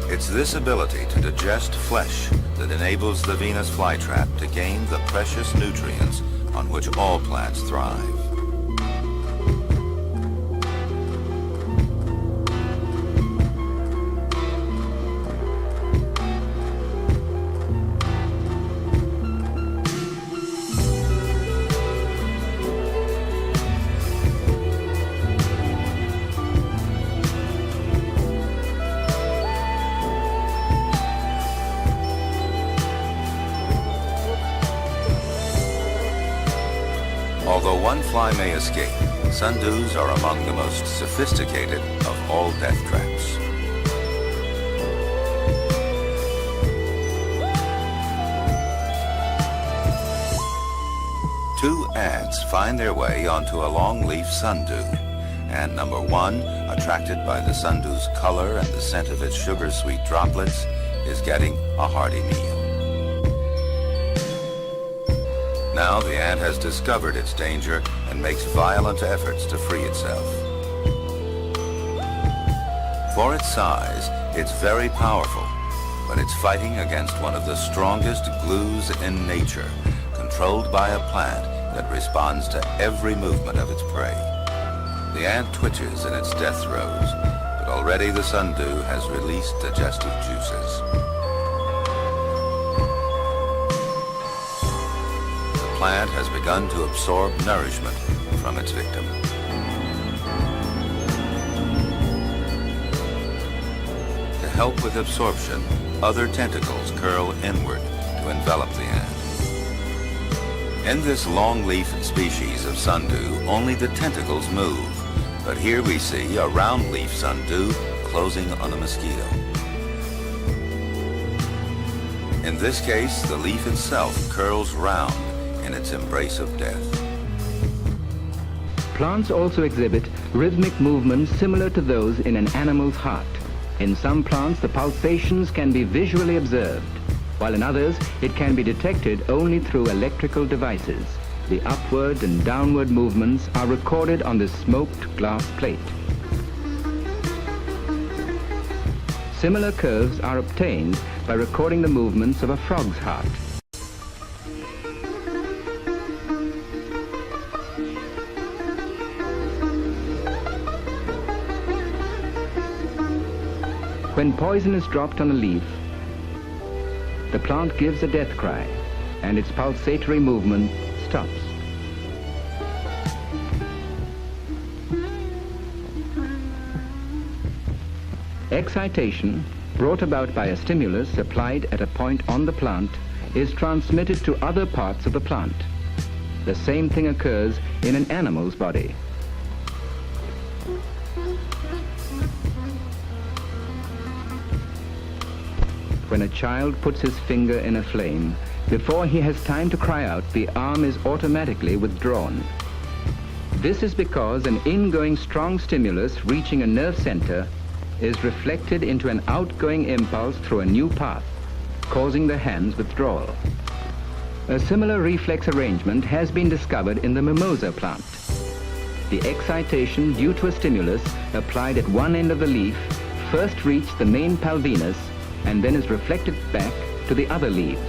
It's this ability to digest flesh that enables the Venus flytrap to gain the precious nutrients on which all plants thrive. Although one fly may escape, sundews are among the most sophisticated of all death traps. Two ants find their way onto a longleaf sundew. Ant number 1, attracted by the sundew's color and the scent of its sugar-sweet droplets, is getting a hearty meal. Now the ant has discovered its danger and makes violent efforts to free itself. For its size, it's very powerful, but it's fighting against one of the strongest glues in nature, controlled by a plant that responds to every movement of its prey. The ant twitches in its death throes, but already the sundew has released digestive juices. The plant has begun to absorb nourishment from its victim. To help with absorption, other tentacles curl inward to envelop the ant. In this longleaf species of sundew, only the tentacles move, but here we see a roundleaf sundew closing on a mosquito. In this case, the leaf itself curls round in its embrace of death. Plants also exhibit rhythmic movements similar to those in an animal's heart. In some plants, the pulsations can be visually observed, while in others, it can be detected only through electrical devices. The upward and downward movements are recorded on the smoked glass plate. Similar curves are obtained by recording the movements of a frog's heart. When poison is dropped on a leaf, the plant gives a death cry, and its pulsatory movement stops. Excitation, brought about by a stimulus applied at a point on the plant, is transmitted to other parts of the plant. The same thing occurs in an animal's body. When a child puts his finger in a flame, before he has time to cry out, the arm is automatically withdrawn. This is because an ingoing strong stimulus reaching a nerve center is reflected into an outgoing impulse through a new path, causing the hand's withdrawal. A similar reflex arrangement has been discovered in the mimosa plant. The excitation due to a stimulus applied at one end of the leaf first reaches the main palvinus and then is reflected back to the other leaves.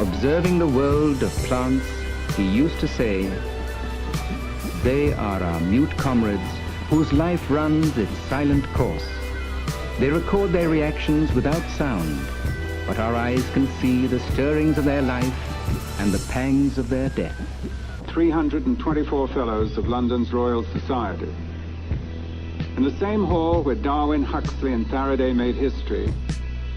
Observing the world of plants, he used to say, "They are our mute comrades whose life runs its silent course. They record their reactions without sound, but our eyes can see the stirrings of their life and the pangs of their death." 324 Fellows of London's Royal Society. In the same hall where Darwin, Huxley, and Faraday made history,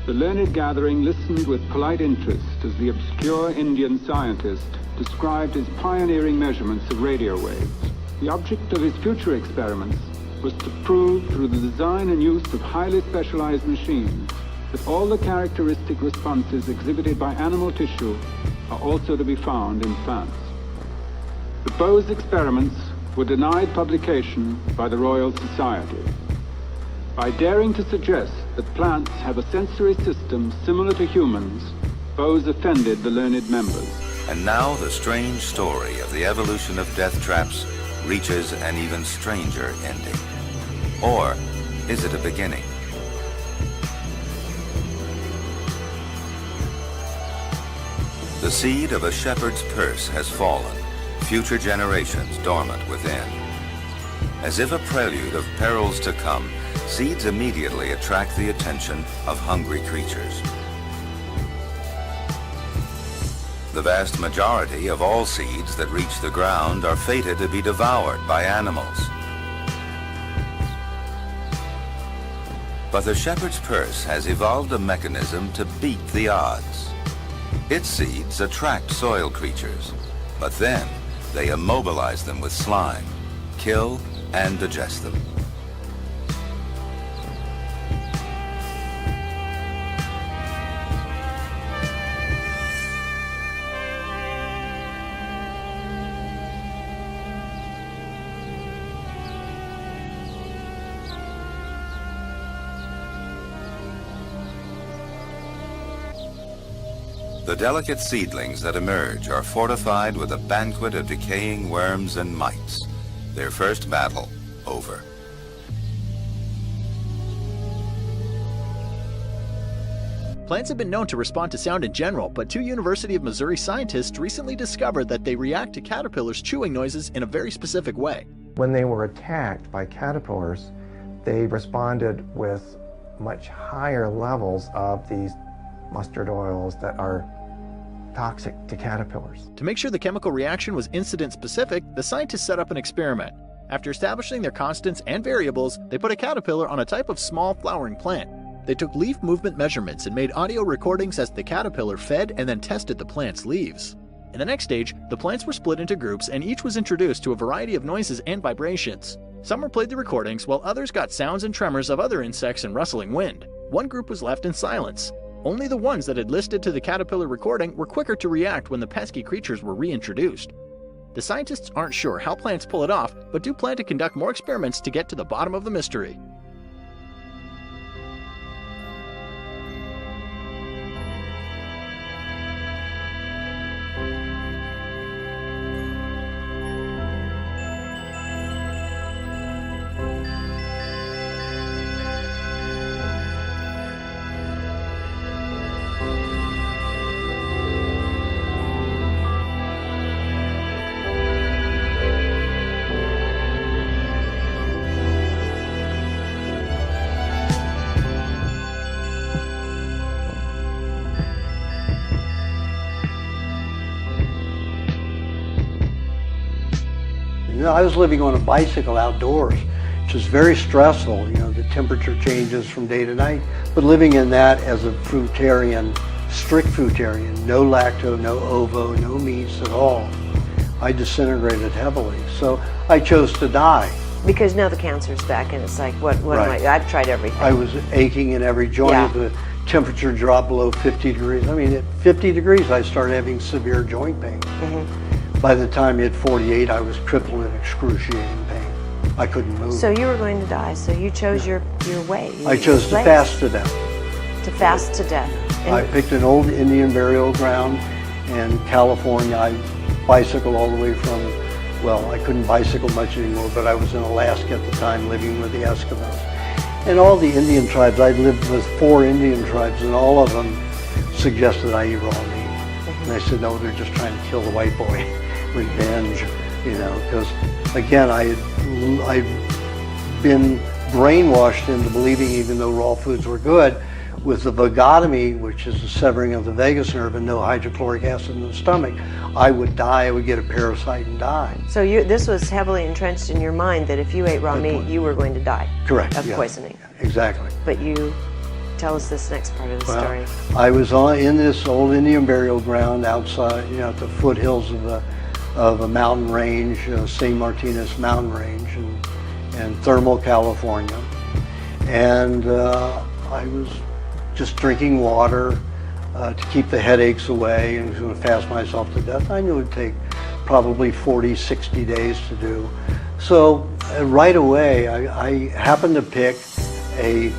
The learned gathering listened with polite interest as the obscure Indian scientist described his pioneering measurements of radio waves. The object of his future experiments was to prove through the design and use of highly specialized machines that all the characteristic responses exhibited by animal tissue are also to be found in plants. The Bose experiments were denied publication by the Royal Society. By daring to suggest that plants have a sensory system similar to humans, Bose offended the learned members. And now the strange story of the evolution of death traps reaches an even stranger ending. Or is it a beginning? The seed of a shepherd's purse has fallen, future generations dormant within. As if a prelude of perils to come, seeds immediately attract the attention of hungry creatures. The vast majority of all seeds that reach the ground are fated to be devoured by animals. But the shepherd's purse has evolved a mechanism to beat the odds. Its seeds attract soil creatures, but then they immobilize them with slime, kill and digest them. The delicate seedlings that emerge are fortified with a banquet of decaying worms and mites. Their first battle over. Plants have been known to respond to sound in general, but two University of Missouri scientists recently discovered that they react to caterpillars' chewing noises in a very specific way. When they were attacked by caterpillars, they responded with much higher levels of these mustard oils that are toxic to caterpillars. To make sure the chemical reaction was incident-specific, the scientists set up an experiment. After establishing their constants and variables, they put a caterpillar on a type of small flowering plant. They took leaf movement measurements and made audio recordings as the caterpillar fed and then tested the plant's leaves. In the next stage, the plants were split into groups and each was introduced to a variety of noises and vibrations. Some replayed the recordings while others got sounds and tremors of other insects and rustling wind. One group was left in silence. Only the ones that had listened to the caterpillar recording were quicker to react when the pesky creatures were reintroduced. The scientists aren't sure how plants pull it off, but do plan to conduct more experiments to get to the bottom of the mystery. You know, I was living on a bicycle outdoors, which is very stressful. You know, the temperature changes from day to night. But living in that as a fruitarian, strict fruitarian, no lacto, no ovo, no meats at all, I disintegrated heavily. So I chose to die. Because now the cancer's back and it's like, what Right. am I? I've tried everything. I was aching in every joint. Yeah. The temperature dropped below 50 degrees. I mean, at 50 degrees, I started having severe joint pain. By the time it hit 48, I was crippled in excruciating pain. I couldn't move. So you were going to die, so you chose your way. I chose to fast to death. To fast to death. And I picked an old Indian burial ground in California. I bicycled all the way from, well, I couldn't bicycle much anymore, but I was in Alaska at the time living with the Eskimos. And all the Indian tribes, I lived with 4 Indian tribes, and all of them suggested I eat raw meat. And I said, no, they're just trying to kill the white boy. Revenge, you know, because again, I'd been brainwashed into believing, even though raw foods were good, with the vagotomy, which is the severing of the vagus nerve and no hydrochloric acid in the stomach, I would die, I would get a parasite and die. so this was heavily entrenched in your mind that if you ate raw meat, you were going to die. Correct. Of yeah. poisoning. Exactly. But you Tell us this next part of the story. I was in this old Indian burial ground outside, at the foothills of a mountain range, St. Martinez mountain range in Thermal, California. And I was just drinking water to keep the headaches away and to fast myself to death. I knew it would take probably 40, 60 days to do. So right away, I happened to pick a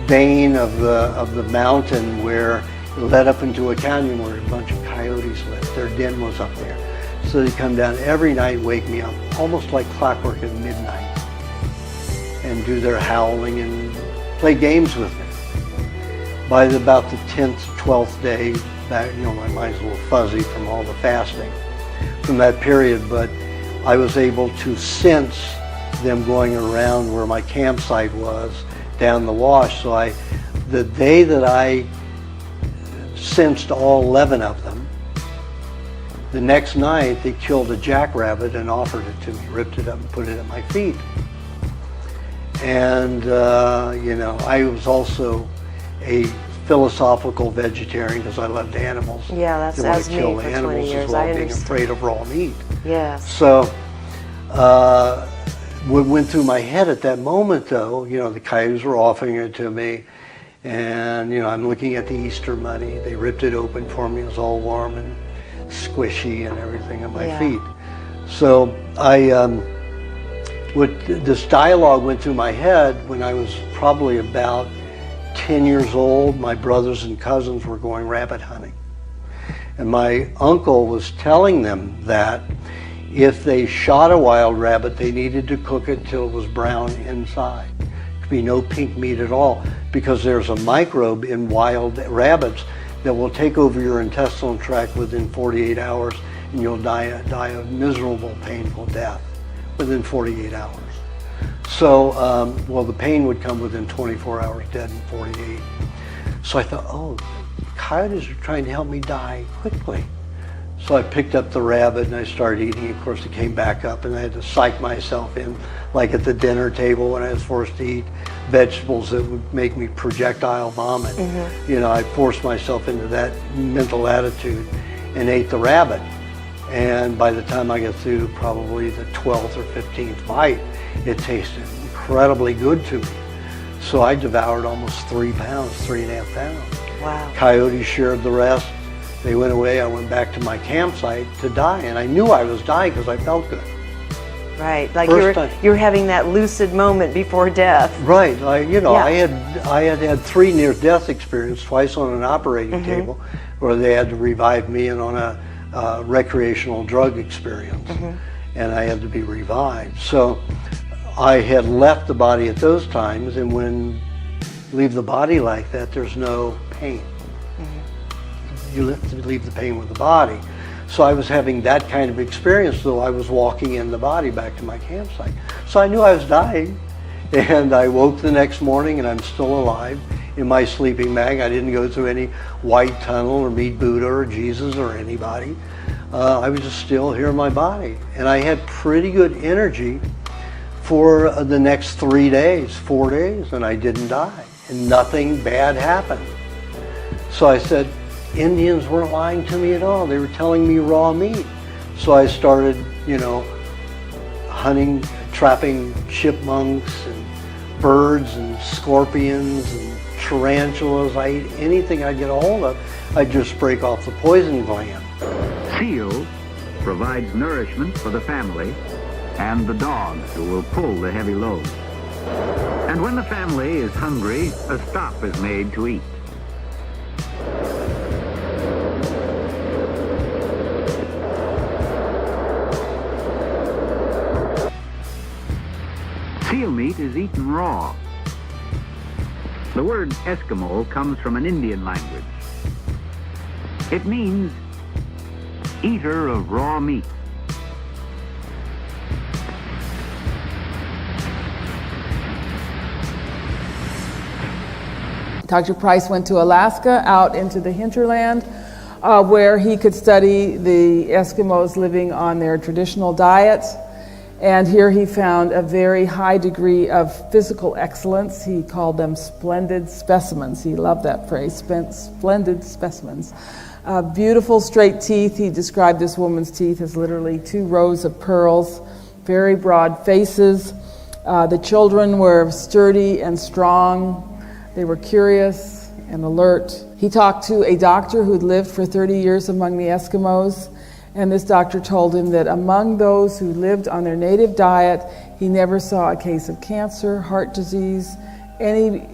vein of the mountain where it led up into a canyon where a bunch of coyotes lived. Their den was up there. So they'd come down every night, wake me up, almost like clockwork at midnight, and do their howling and play games with me. By about the 10th, 12th day, my mind's a little fuzzy from all the fasting from that period, but I was able to sense them going around where my campsite was down the wash. So the day that I sensed all 11 of them, the next night they killed a jackrabbit and offered it to me, ripped it up and put it at my feet. And I was also a philosophical vegetarian because I loved animals. Yeah, that's as me for 20 years. As well, being afraid of raw meat. Yes. So what went through my head at that moment, though, the coyotes were offering it to me, and I'm looking at the Easter Bunny. They ripped it open for me. It was all warm and squishy and everything at my feet. So this dialogue went through my head when I was probably about 10 years old. My brothers and cousins were going rabbit hunting. And my uncle was telling them that if they shot a wild rabbit, they needed to cook it till it was brown inside. There could be no pink meat at all, because there's a microbe in wild rabbits that will take over your intestinal tract within 48 hours, and you'll die a miserable, painful death within 48 hours. So, the pain would come within 24 hours, dead in 48. So I thought, coyotes are trying to help me die quickly. So I picked up the rabbit and I started eating. Of course, it came back up, and I had to psych myself in, like at the dinner table when I was forced to eat vegetables that would make me projectile vomit. Mm-hmm. I forced myself into that mental attitude and ate the rabbit. And by the time I got through probably the 12th or 15th bite, it tasted incredibly good to me. So I devoured almost 3 pounds, 3.5 pounds. Wow. Coyotes shared the rest. They went away. I went back to my campsite to die, and I knew I was dying because I felt good. Right, like you were having that lucid moment before death. Right, I had 3 near-death experiences, twice on an operating table, where they had to revive me, and on a recreational drug experience, and I had to be revived. So I had left the body at those times, and when you leave the body like that, there's no pain. You have to leave the pain with the body. So I was having that kind of experience, though I was walking in the body back to my campsite. So I knew I was dying, and I woke the next morning and I'm still alive in my sleeping bag. I didn't go through any white tunnel or meet Buddha or Jesus or anybody. I was just still here in my body. And I had pretty good energy for the next 3 days, 4 days, and I didn't die. And nothing bad happened. So I said, Indians weren't lying to me at all. They were telling me raw meat. So I started, hunting, trapping chipmunks and birds and scorpions and tarantulas. I ate anything I'd get a hold of. I'd just break off the poison gland. Seal provides nourishment for the family and the dogs who will pull the heavy load. And when the family is hungry, a stop is made to eat. Seal meat is eaten raw. The word Eskimo comes from an Indian language. It means eater of raw meat. Dr. Price went to Alaska, out into the hinterland, where he could study the Eskimos living on their traditional diets. And here he found a very high degree of physical excellence. He called them splendid specimens. He loved that phrase, splendid specimens. Beautiful straight teeth. He described this woman's teeth as literally 2 rows of pearls, very broad faces. The children were sturdy and strong. They were curious and alert. He talked to a doctor who'd lived for 30 years among the Eskimos, and this doctor told him that among those who lived on their native diet, he never saw a case of cancer, heart disease, any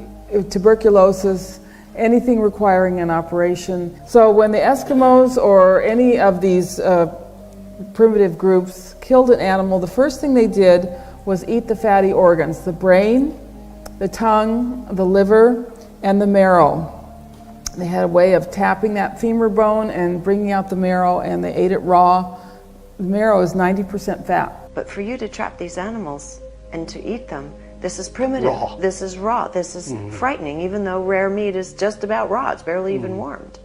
tuberculosis, anything requiring an operation. So when the Eskimos or any of these primitive groups killed an animal, the first thing they did was eat the fatty organs, the brain, the tongue, the liver, and the marrow. They had a way of tapping that femur bone and bringing out the marrow, and they ate it raw. The marrow is 90% fat. But for you to trap these animals and to eat them, this is primitive. Raw. This is raw. This is frightening, even though rare meat is just about raw. It's barely even warmed.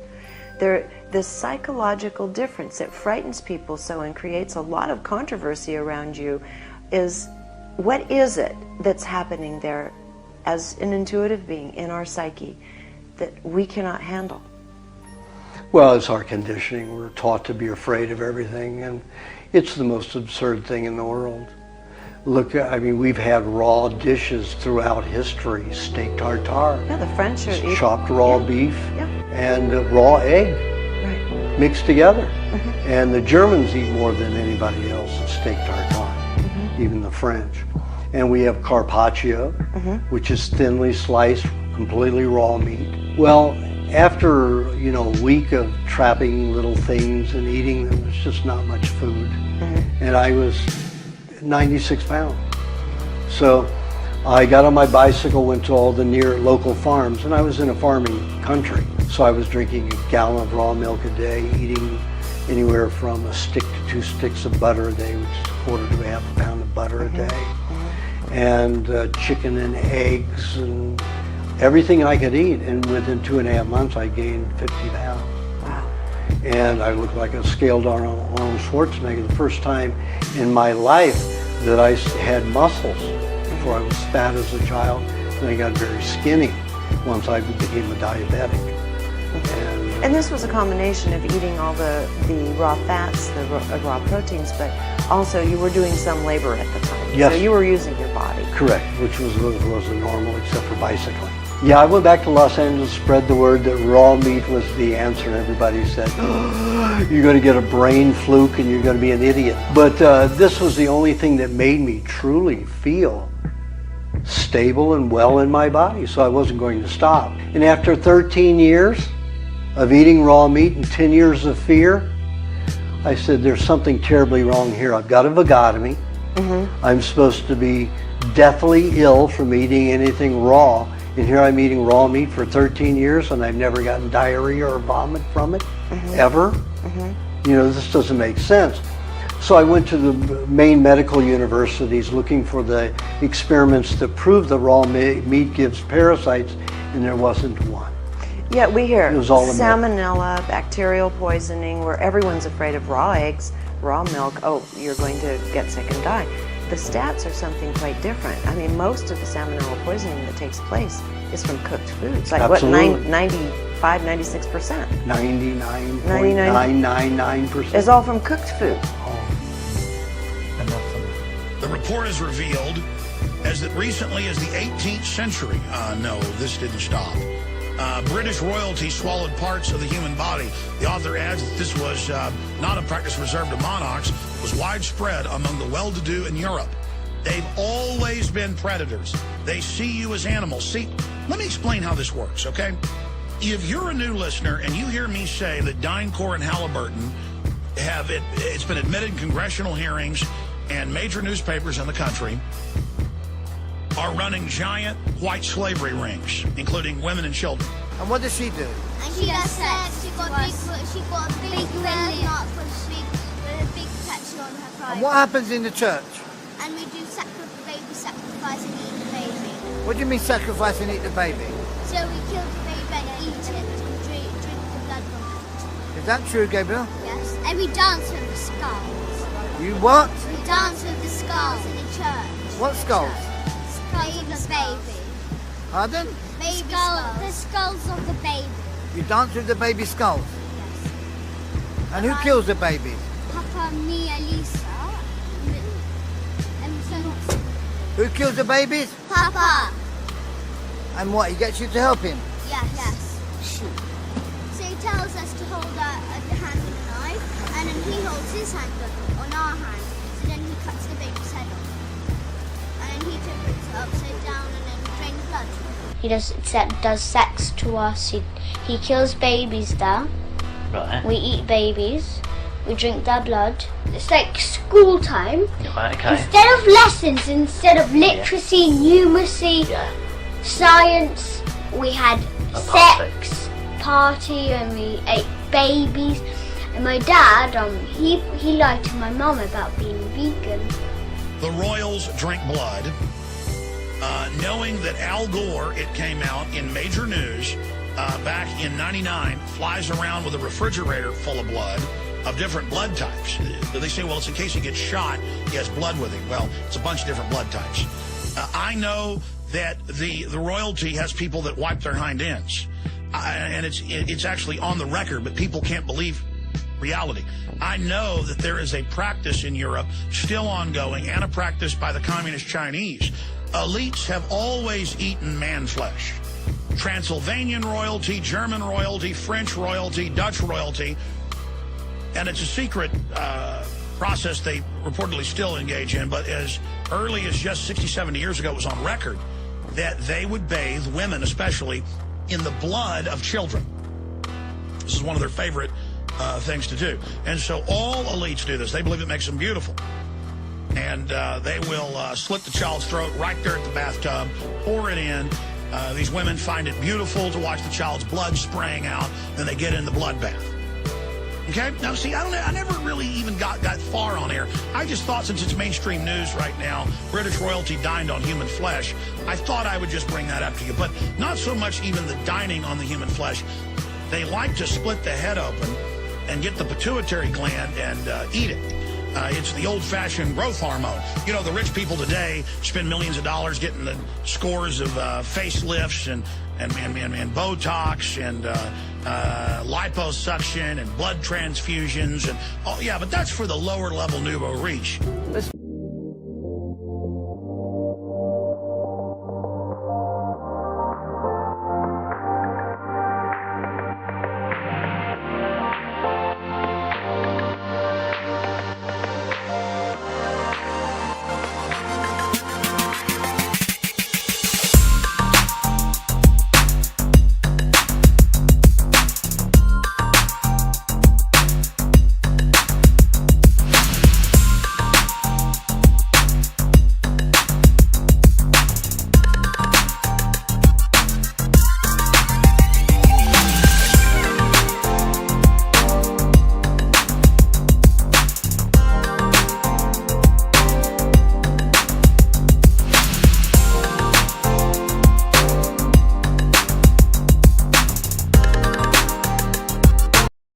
This psychological difference that frightens people so and creates a lot of controversy around you is, what is it that's happening there as an intuitive being in our psyche that we cannot handle? Well, it's our conditioning. We're taught to be afraid of everything, and it's the most absurd thing in the world. Look, I mean, we've had raw dishes throughout history. Steak tartare. Yeah, the French are chopped raw beef and raw egg mixed together. And the Germans eat more than anybody else steak tartare, even the French. And we have carpaccio, which is thinly sliced, completely raw meat. Well, after, a week of trapping little things and eating them, there's just not much food. And I was 96 pounds. So I got on my bicycle, went to all the near local farms, and I was in a farming country. So I was drinking a gallon of raw milk a day, eating anywhere from a stick to 2 sticks of butter a day, which is a quarter to a half a pound of butter a day, and chicken and eggs and everything I could eat. And within 2.5 months, I gained 50 pounds. Wow. And I looked like a scaled Arnold Schwarzenegger. The first time in my life that I had muscles. Before I was fat as a child, and I got very skinny once I became a diabetic. And this was a combination of eating all the raw fats, the raw proteins, but also you were doing some labor at the time. Yes. So you were using your body. Correct, which was normal except for bicycling. Yeah, I went back to Los Angeles, spread the word that raw meat was the answer, and everybody said, oh, you're going to get a brain fluke and you're going to be an idiot. But this was the only thing that made me truly feel stable and well in my body, so I wasn't going to stop. And after 13 years of eating raw meat and 10 years of fear, I said, there's something terribly wrong here. I've got a vagotomy. I'm supposed to be deathly ill from eating anything raw, and here I'm eating raw meat for 13 years and I've never gotten diarrhea or vomit from it, ever. This doesn't make sense. So I went to the main medical universities looking for the experiments that prove the raw meat gives parasites, and there wasn't one. Yeah, we hear it was all salmonella, bacterial poisoning, where everyone's afraid of raw eggs, raw milk. Oh, you're going to get sick and die. The stats are something quite different. I mean, most of the salmonella poisoning that takes place is from cooked foods. Like Absolutely. What, 95, 96%? 99.999% is all from cooked food. The report has revealed as that recently as the 18th century, no, this didn't stop, British royalty swallowed parts of the human body. The author adds that this was not a practice reserved to monarchs. It was widespread among the well-to-do in Europe. They've always been predators. They see you as animals. See, let me explain how this works, okay? If you're a new listener and you hear me say that DynCorp and Halliburton it's been admitted in congressional hearings and major newspapers in the country, are running giant white slavery rings, including women and children. And what does she do? And she does sex. She got a big mark with a big tattoo on her pride. And what happens in the church? And we do baby sacrifice and eat the baby. What do you mean sacrifice and eat the baby? So we kill the baby and eat it and drink the blood from it. Is that true, Gabriel? Yes. And we dance with the skulls. You what? We dance with the skulls. What skulls? Skulls of the baby. Pardon? Baby skulls. The skulls of the baby. You dance with the baby skulls? Yes. And who kills the baby? Papa, me, Elisa. Who kills the babies? Papa. And what, he gets you to help him? Yes. So he tells us to hold the hand with a knife, and then he holds his hand on our hand. So then he cuts the baby's head off. And then he puts it upside down and then drains blood. He does sex to us. He kills babies there. Right. We eat babies. We drink their blood. It's like school time. Right, okay. Instead of lessons, instead of literacy, numeracy, science, we had sex party and we ate babies. And my dad, he lied to my mum about being vegan. The royals drink blood, knowing that Al Gore, it came out in major news back in '99, flies around with a refrigerator full of blood of different blood types. They say, well, it's in case he gets shot, he has blood with him. Well, it's a bunch of different blood types. I know that the royalty has people that wipe their hind ends. And it's actually on the record, but people can't believe reality. I know that there is a practice in Europe still ongoing and a practice by the communist Chinese. Elites have always eaten man flesh. Transylvanian royalty, German royalty, French royalty, Dutch royalty. And it's a secret process they reportedly still engage in, but as early as just 60, 70 years ago, it was on record that they would bathe, women especially, in the blood of children. This is one of their favorite things to do. And so all elites do this. They believe it makes them beautiful. And they will slit the child's throat right there at the bathtub, pour it in. These women find it beautiful to watch the child's blood spraying out. Then they get in the blood bath. Okay? Now, see, I never really even got far on air. I just thought, since it's mainstream news right now, British royalty dined on human flesh, I thought I would just bring that up to you. But not so much even the dining on the human flesh. They like to split the head open and get the pituitary gland and eat it. It's the old-fashioned growth hormone. You know, the rich people today spend millions of dollars getting the scores of facelifts and Botox and liposuction and blood transfusions. And oh yeah, but that's for the lower level nouveau riche. Let's